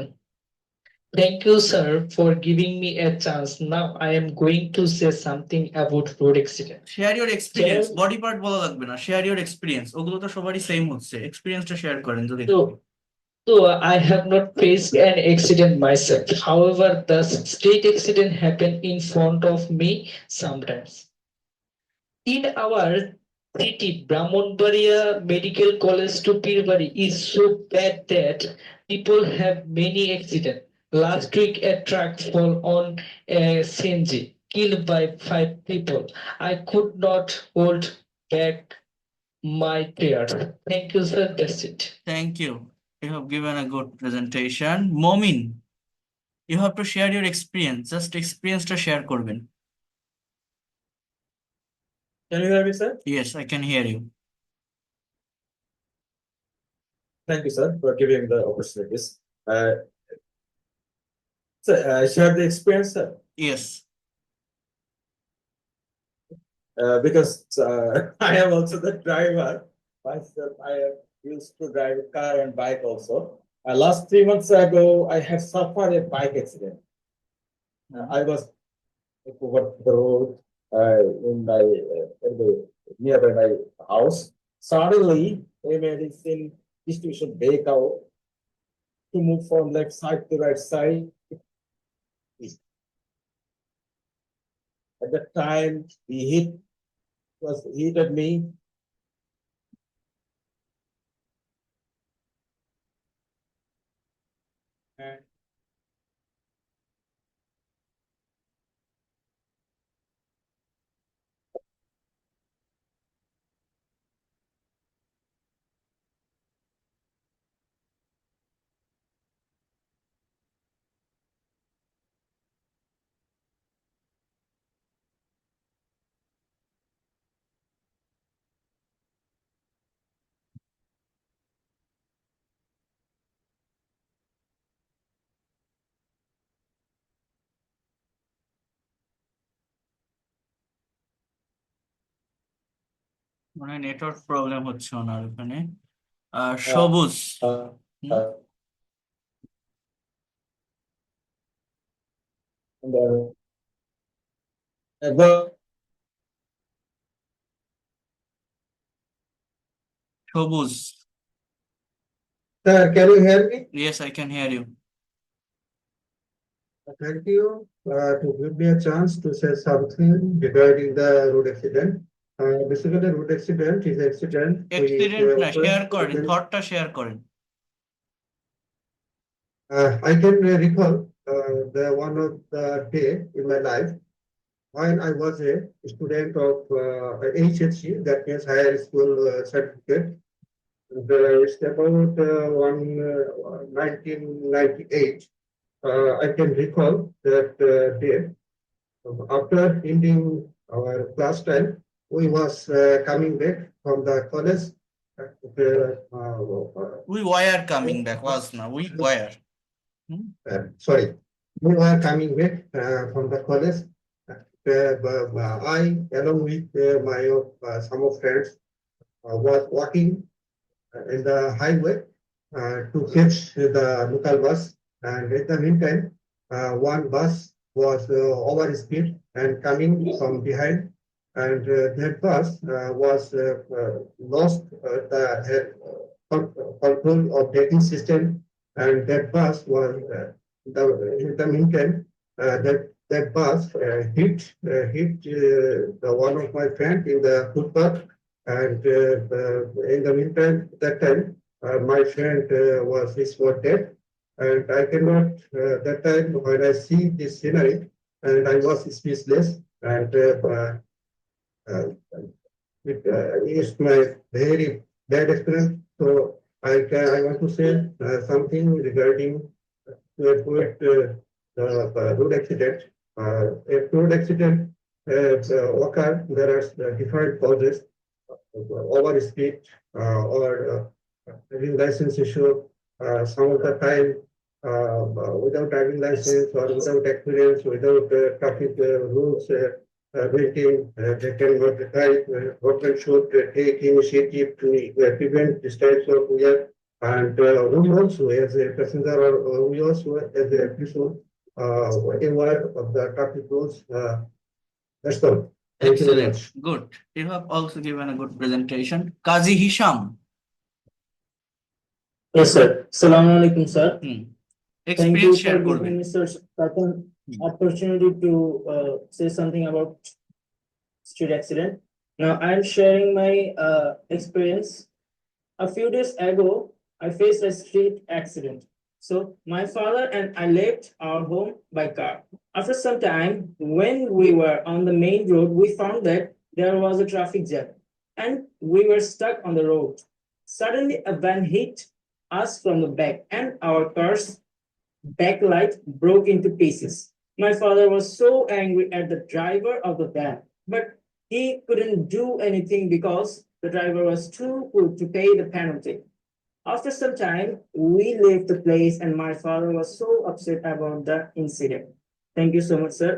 Thank you, sir, for giving me a chance. Now I am going to say something about road accident. Share your experience. Body part বলা লাগবে না। Share your experience. ওগুলো তো সবারই same হচ্ছে। Experience-টা share করেন যদি। So I have not faced an accident myself. However, the street accident happened in front of me sometimes. In our city, Brahmanbaria Medical College to Pirbari is so bad that people have many accidents. Last week, a truck fell on a CNG, killed by 5 people. I could not hold back my tears. Thank you, sir. That's it. Thank you. You have given a good presentation. Momin, you have to share your experience. Just experience-টা share করবেন। Can you hear me, sir? Yes, I can hear you. Thank you, sir, for giving the opportunities. Share the experience, sir. Yes. Because I am also the driver. Myself, I used to drive a car and bike also. Last 3 months ago, I have suffered a bike accident. I was over the road in nearby my house. Suddenly, a medicine distribution break out to move from left side to right side. At that time, he hit at me. And মানে network problem হচ্ছে ওনার ওখানে। সবুজ। সবুজ। Sir, can you hear me? Yes, I can hear you. Thank you to give me a chance to say something regarding the road accident. Basically, road accident is accident. Accident না, share করেন, thought-টা share করেন। I can recall the one of the day in my life when I was a student of HSC, that means higher school certificate. It's about 1998. I can recall that day. After ending our class time, we was coming back from the college. We were coming back, was now. We were. Sorry, we were coming back from the college. I, along with my some of friends, was walking in the highway to catch the local bus. And at the meantime, one bus was over speed and coming from behind. And that bus was lost the control of braking system. And that bus was, in the meantime, that bus hit the one of my friend in the footpath. And in the meantime, that time, my friend was dead. And I cannot, that time when I see this scenery, and I was speechless, and it is my very bad experience. So I want to say something regarding the road accident. If road accident occur, there are different causes: over speed or having license issue. Some of the time without driving license or without experience, without traffic rules maintained, they cannot drive. Government should take initiative to prevent this types of wear. And we also, as a passenger, or we also, as a person, aware of the traffic rules. That's all. Thank you very Excellent. much. Good. You have also given a good presentation. Kazi Hisham. Yes, sir. Assalamu alaikum, sir. Thank you Experience for share giving করবেন। me such an opportunity to say something about street accident. Now, I'm sharing my experience. A few days ago, I faced a street accident. So my father and I left our home by car. After some time, when we were on the main road, we found that there was a traffic jam and we were stuck on the road. Suddenly, a van hit us from the back and our car's backlight broke into pieces. My father was so angry at the driver of the van, but he couldn't do anything because the driver was too good to pay the penalty. After some time, we left the place and my father was so upset about the incident. Thank you so much, sir.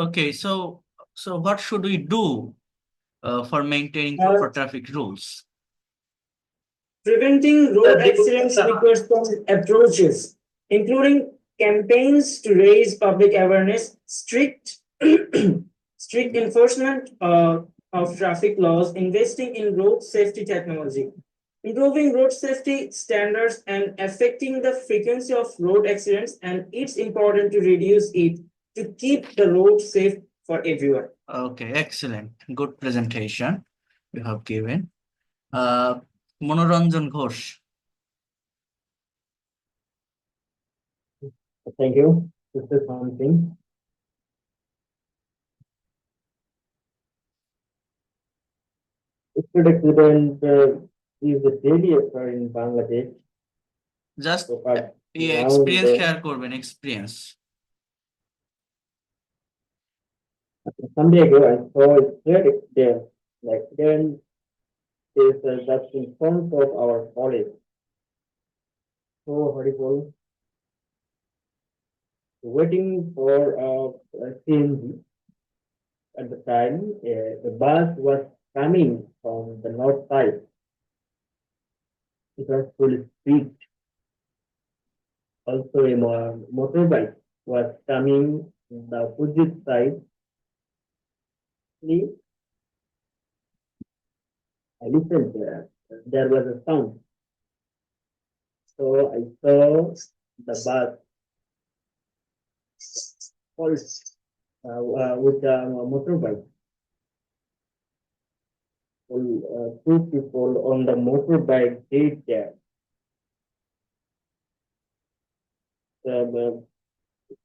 Okay, so what should we do for maintaining proper traffic rules? Preventing road accidents requires some approaches, including campaigns to raise public awareness, strict enforcement of traffic laws, investing in road safety technology, improving road safety standards, and affecting the frequency of road accidents. And it's important to reduce it to keep the road safe for everyone. Okay, excellent. Good presentation you have given. Monoranjan Ghosh. Thank you. This is something. Street accident is a daily affair in Bangladesh. Just but experience now share করবেন experience. some day ago I saw a street accident. Like then is just in front of our college. So horrible. Waiting for a CNG. At the time, the bus was coming from the north side. It was full speed. Also, a motorbike was coming the opposite side. I listened there was a sound. So I saw the bus with a motorbike. Two people on the motorbike did that. So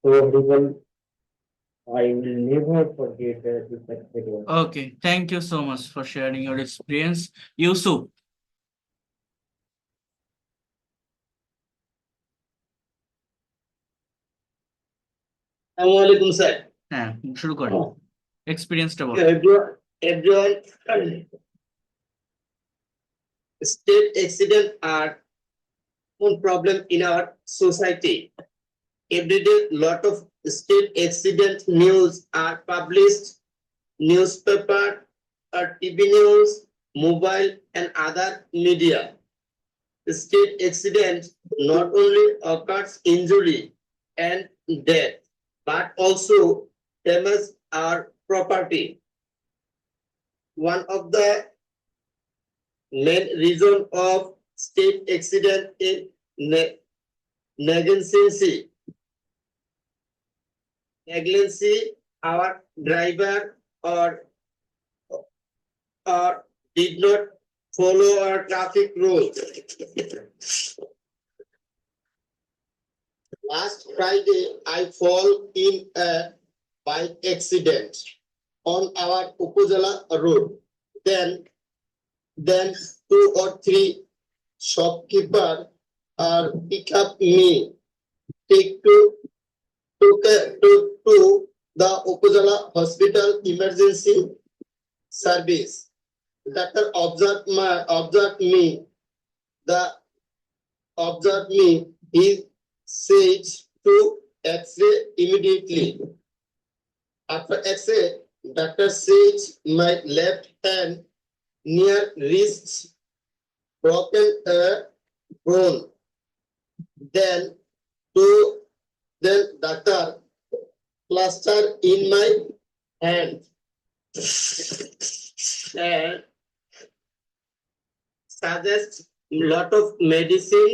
horrible. I will never forget this accident. Okay, thank you so much for sharing your experience. Yusuf. Assalamu alaikum, sir. হ্যাঁ শুরু করেন এক্সপেরিয়েন্সটা বল Everyone, state accident are one problem in our society. Every day, lot of state accident news are published, newspaper, or TV news, mobile, and other media. The state accident not only occurs injury and death, but also damage our property. One of the main reason of state accident is negligence. Our driver or did not follow our traffic rules. Last Friday, I fall in a bike accident on our Upazala road. Then 2 or 3 shopkeepers pick up me, take to the Upazala hospital emergency service. Doctor observed me He said to X-ray immediately. After X-ray, doctor said my left hand near wrist broken bone. Then doctor plaster in my hand and suggest lot of medicine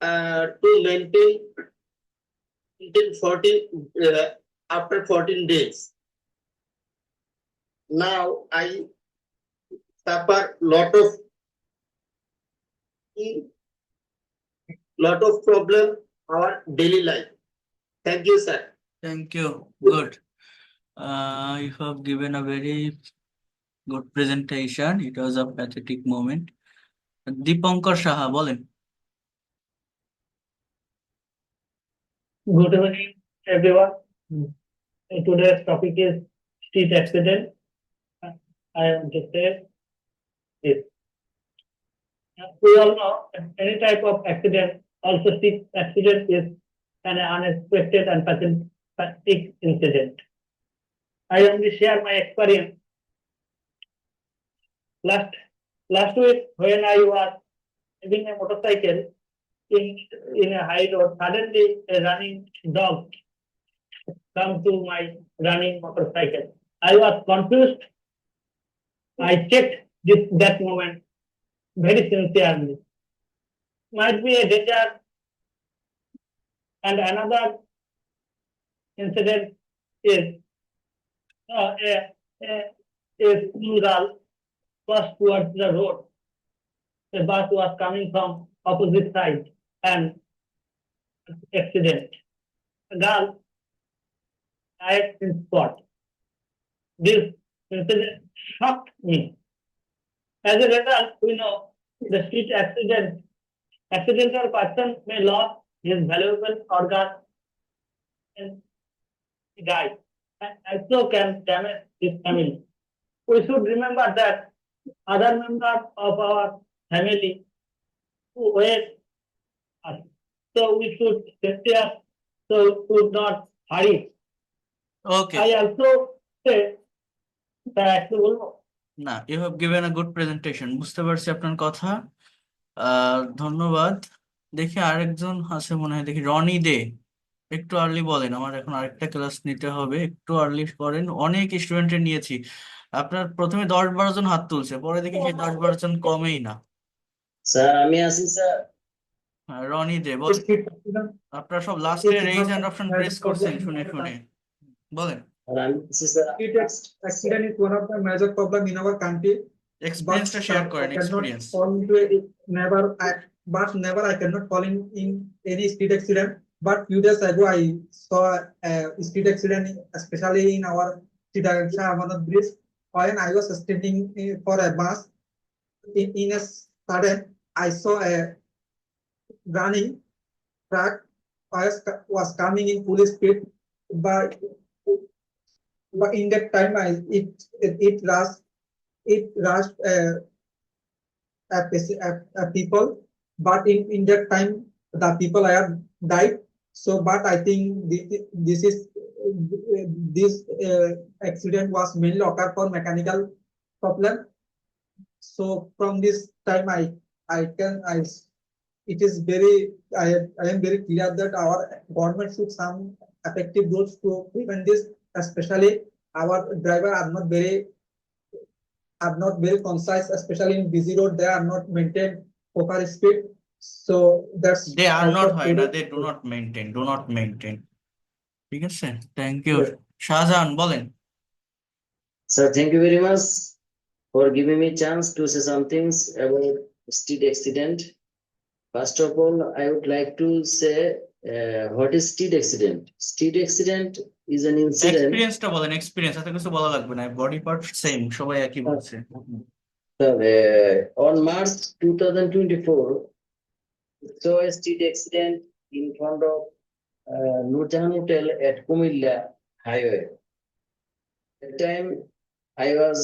to maintain 14 after 14 days. Now I suffer lot of problem our daily life. Thank you, sir. Thank you. Good. You have given a very good presentation. It was a pathetic moment. Dipankar Saha, বলেন। Good evening, everyone. Today's topic is street accident. I am to say this. We all know any type of accident, also street accident, is an unexpected and pathetic incident. I only share my experience. Last week, when I was having a motorcycle in a high road, suddenly a running dog come to my running motorcycle. I was confused. I checked that moment very sincerely. Might be a danger. And another incident is a school girl was towards the road. The bus was coming from opposite side and accident. The girl died in spot. This incident shocked me. As a result, we know the street accidental person may lose his valuable organ and die, and also can damage his family. We should remember that other members of our family who wait us. So we should take care, so should not hurry. Okay. I also say that না, you have given a good presentation. বুঝতে পারছি আপনার কথা। ধন্যবাদ। দেখি আরেকজন আছে মনে হয়, দেখি রনি দে, একটু আর্লি বলেন, আমার এখন আরেকটা ক্লাস নিতে হবে, একটু আর্লি করেন। অনেক স্টুডেন্টের নিয়েছি, আপনার প্রথমে 10-12 জন হাত তুলছে, পরে দেখি সেই 10-12 জন কমেই না। স্যার আমি আছি স্যার। রনি দে বলেন। আপনারা সব লাস্টে রেইজ হ্যান্ড অপশন প্রেস করছেন শুনে বলেন। Street accident is one of the major problem in our country. Experience share করেন, experience. Never I cannot fall in any street accident. But few days ago I saw a street accident, especially in our Hamid bridge. When I was standing for a bus, in a sudden I saw a running truck was coming in full speed, but in that time it rushed people, but in that time the people have died. So but I think this accident was mainly occurred for mechanical problem. So from this time it is very I am very clear that our government should some effective rules to prevent this. Especially our driver are not very concise, especially in busy road. They are not maintain proper speed. So that's they are not high, they do not maintain. ঠিক আছে, thank you. Shahjahan বলেন। Sir, thank you very much for giving me chance to say some things about street accident. First of all, I would like to say what is street accident. Street accident is an incident. এক্সপেরিয়েন্সটা বলেন, experience, এত কিছু বলা লাগবে না, body part same, সবাই একই বলছে। On March 2024, saw a street accident in front of Nurjahan Hotel at Kumilla Highway. At the time, I was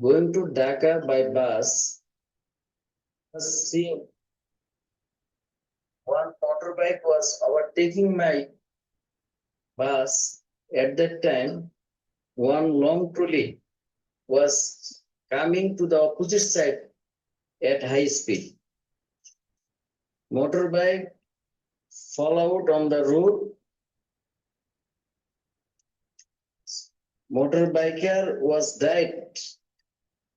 going to Dhaka by bus. I was seeing one motorbike motorbike was overtaking my bus. At that time, one long trolley was coming to the opposite side at high speed. Motorbike followed on the road. Motorbiker was died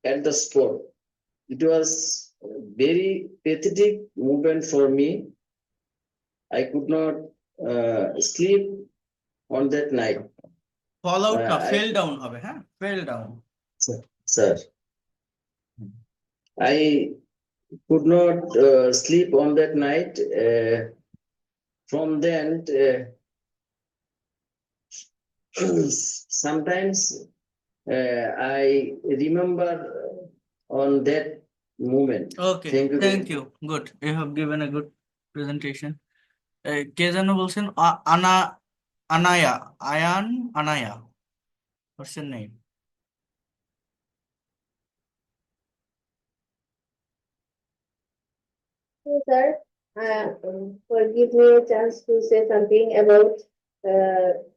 at the spot. It was a very pathetic moment for me. I could not sleep on that night. Fall out না, I- fell down হবে, হ্যাঁ? Fell down. Sir, I could not sleep on that night. From then, sometimes I remember on that moment. Okay, Thank you. thank you. Good. You have given a good presentation. কে যেন বলছেন? Anaya, Anaya. What's your name? Sir, give me a chance to say something about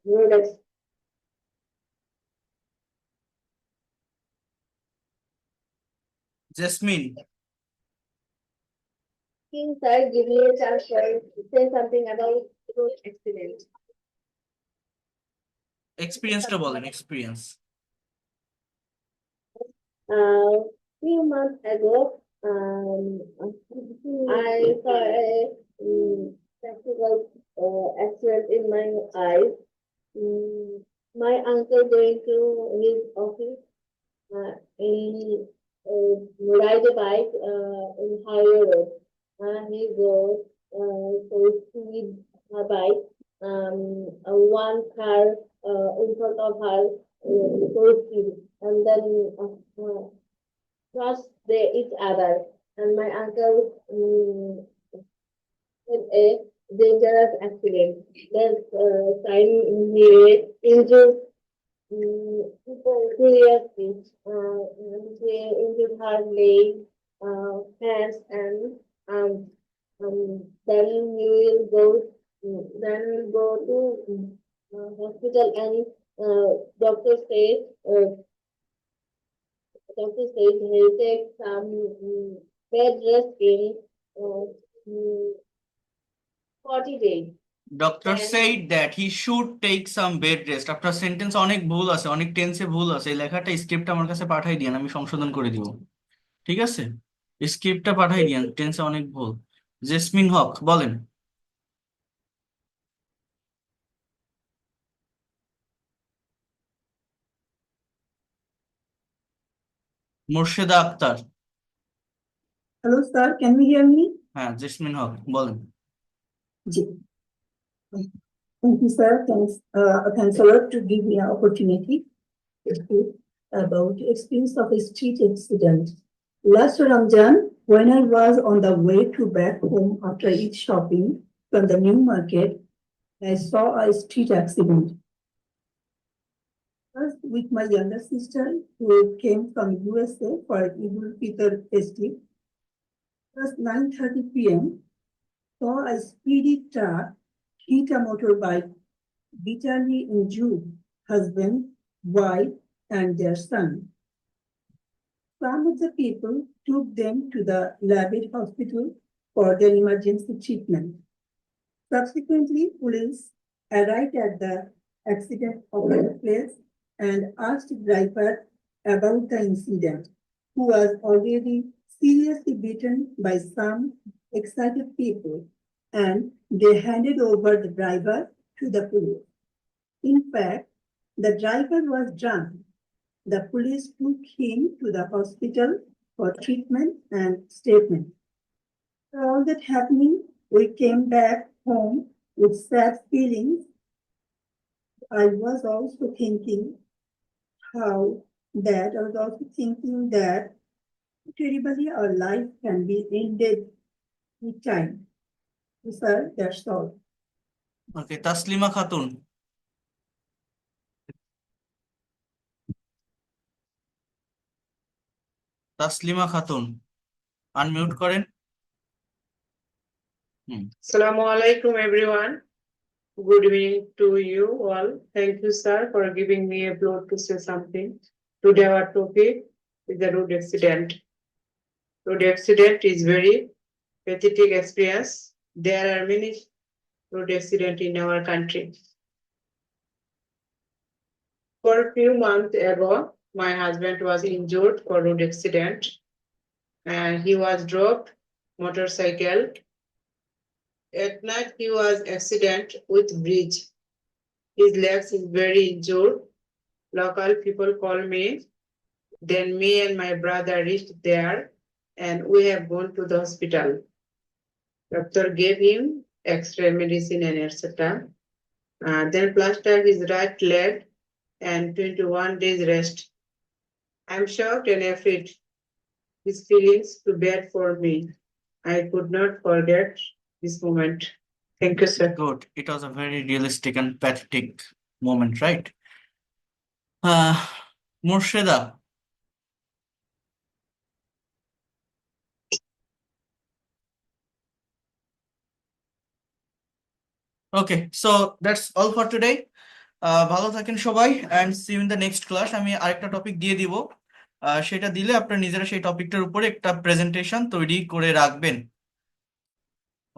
road accident. Jasmine. Sir, give me a chance to say something about road accident. Experience-টা বলেন, experience. Few months ago, I saw a practical accident in my eye. My uncle going to his office in ride a bike in highway road. He goes so speed bike. One car in front of her so speed, and then cross each other. And my uncle had a dangerous accident. That time he injured people seriously. He injured her leg, hands, and then he will go. Then go to hospital, and doctor says he take some bed rest in 40 days. Doctor said that he should take some bed rest. After sentence অনেক ভুল আছে, অনেক টেন্সে ভুল আছে। এই লেখাটা script আমার কাছে পাঠাই দিয়েন, আমি সংশোধন করে দিব। ঠিক আছে, স্ক্রিপ্টটা পাঠাই দিয়েন, টেন্সে অনেক ভুল। জেসমিন হক বলেন। Murshida Akter. Hello, sir. Can you hear me? হ্যাঁ, জেসমিন হক বলেন। Thank you, sir. Thanks a lot to give me an opportunity to speak about experience of a street accident. Last Ramadan, when I was on the way to back home after Eid shopping from the new market, I saw a street accident. First, with my younger sister who came from USA for Eid Fitr festival. Just 9:30 p.m. saw a speedy truck hit a motorbike, bitterly injured husband, wife, and their son. Some of the people took them to the Labid hospital for their emergency treatment. Subsequently, police arrived at the accident place and asked the driver about the incident, who was already seriously beaten by some excited people, and they handed over the driver to the police. In fact, the driver was drunk. The police took him to the hospital for treatment and statement. After all that happening, we came back home with sad feelings. I was also thinking that terribly our life can be ended with time. Sir, that's all. Okay, Taslima Khatun. Taslima Khatun, unmute করেন। Assalamu alaikum everyone. Good evening to you all. Thank you, sir, for giving me a floor to say something. Today our topic is the road accident. Road accident is very pathetic experience. There are many road accidents in our country. For a few months ago, my husband was injured for road accident and he was dropped motorcycle. At night he was accident with bridge. His legs is very injured. Local people call me. Then me and my brother reached there and we have gone to the hospital. Doctor gave him X-ray medicine and etc. Then plaster his right leg and 21 days rest. I'm shocked and afraid. His feelings too bad for me. I could not forget this moment. Thank you, sir. Good. It was a very realistic and pathetic moment, right? Murshida. Okay, so that's all for today. ভালো থাকেন সবাই and see you in the next class. আমি আরেকটা topic দিয়ে দিব, সেটা দিলে আপনারা নিজেরা সেই টপিকটার উপরে একটা প্রেজেন্টেশন তৈরি করে রাখবেন।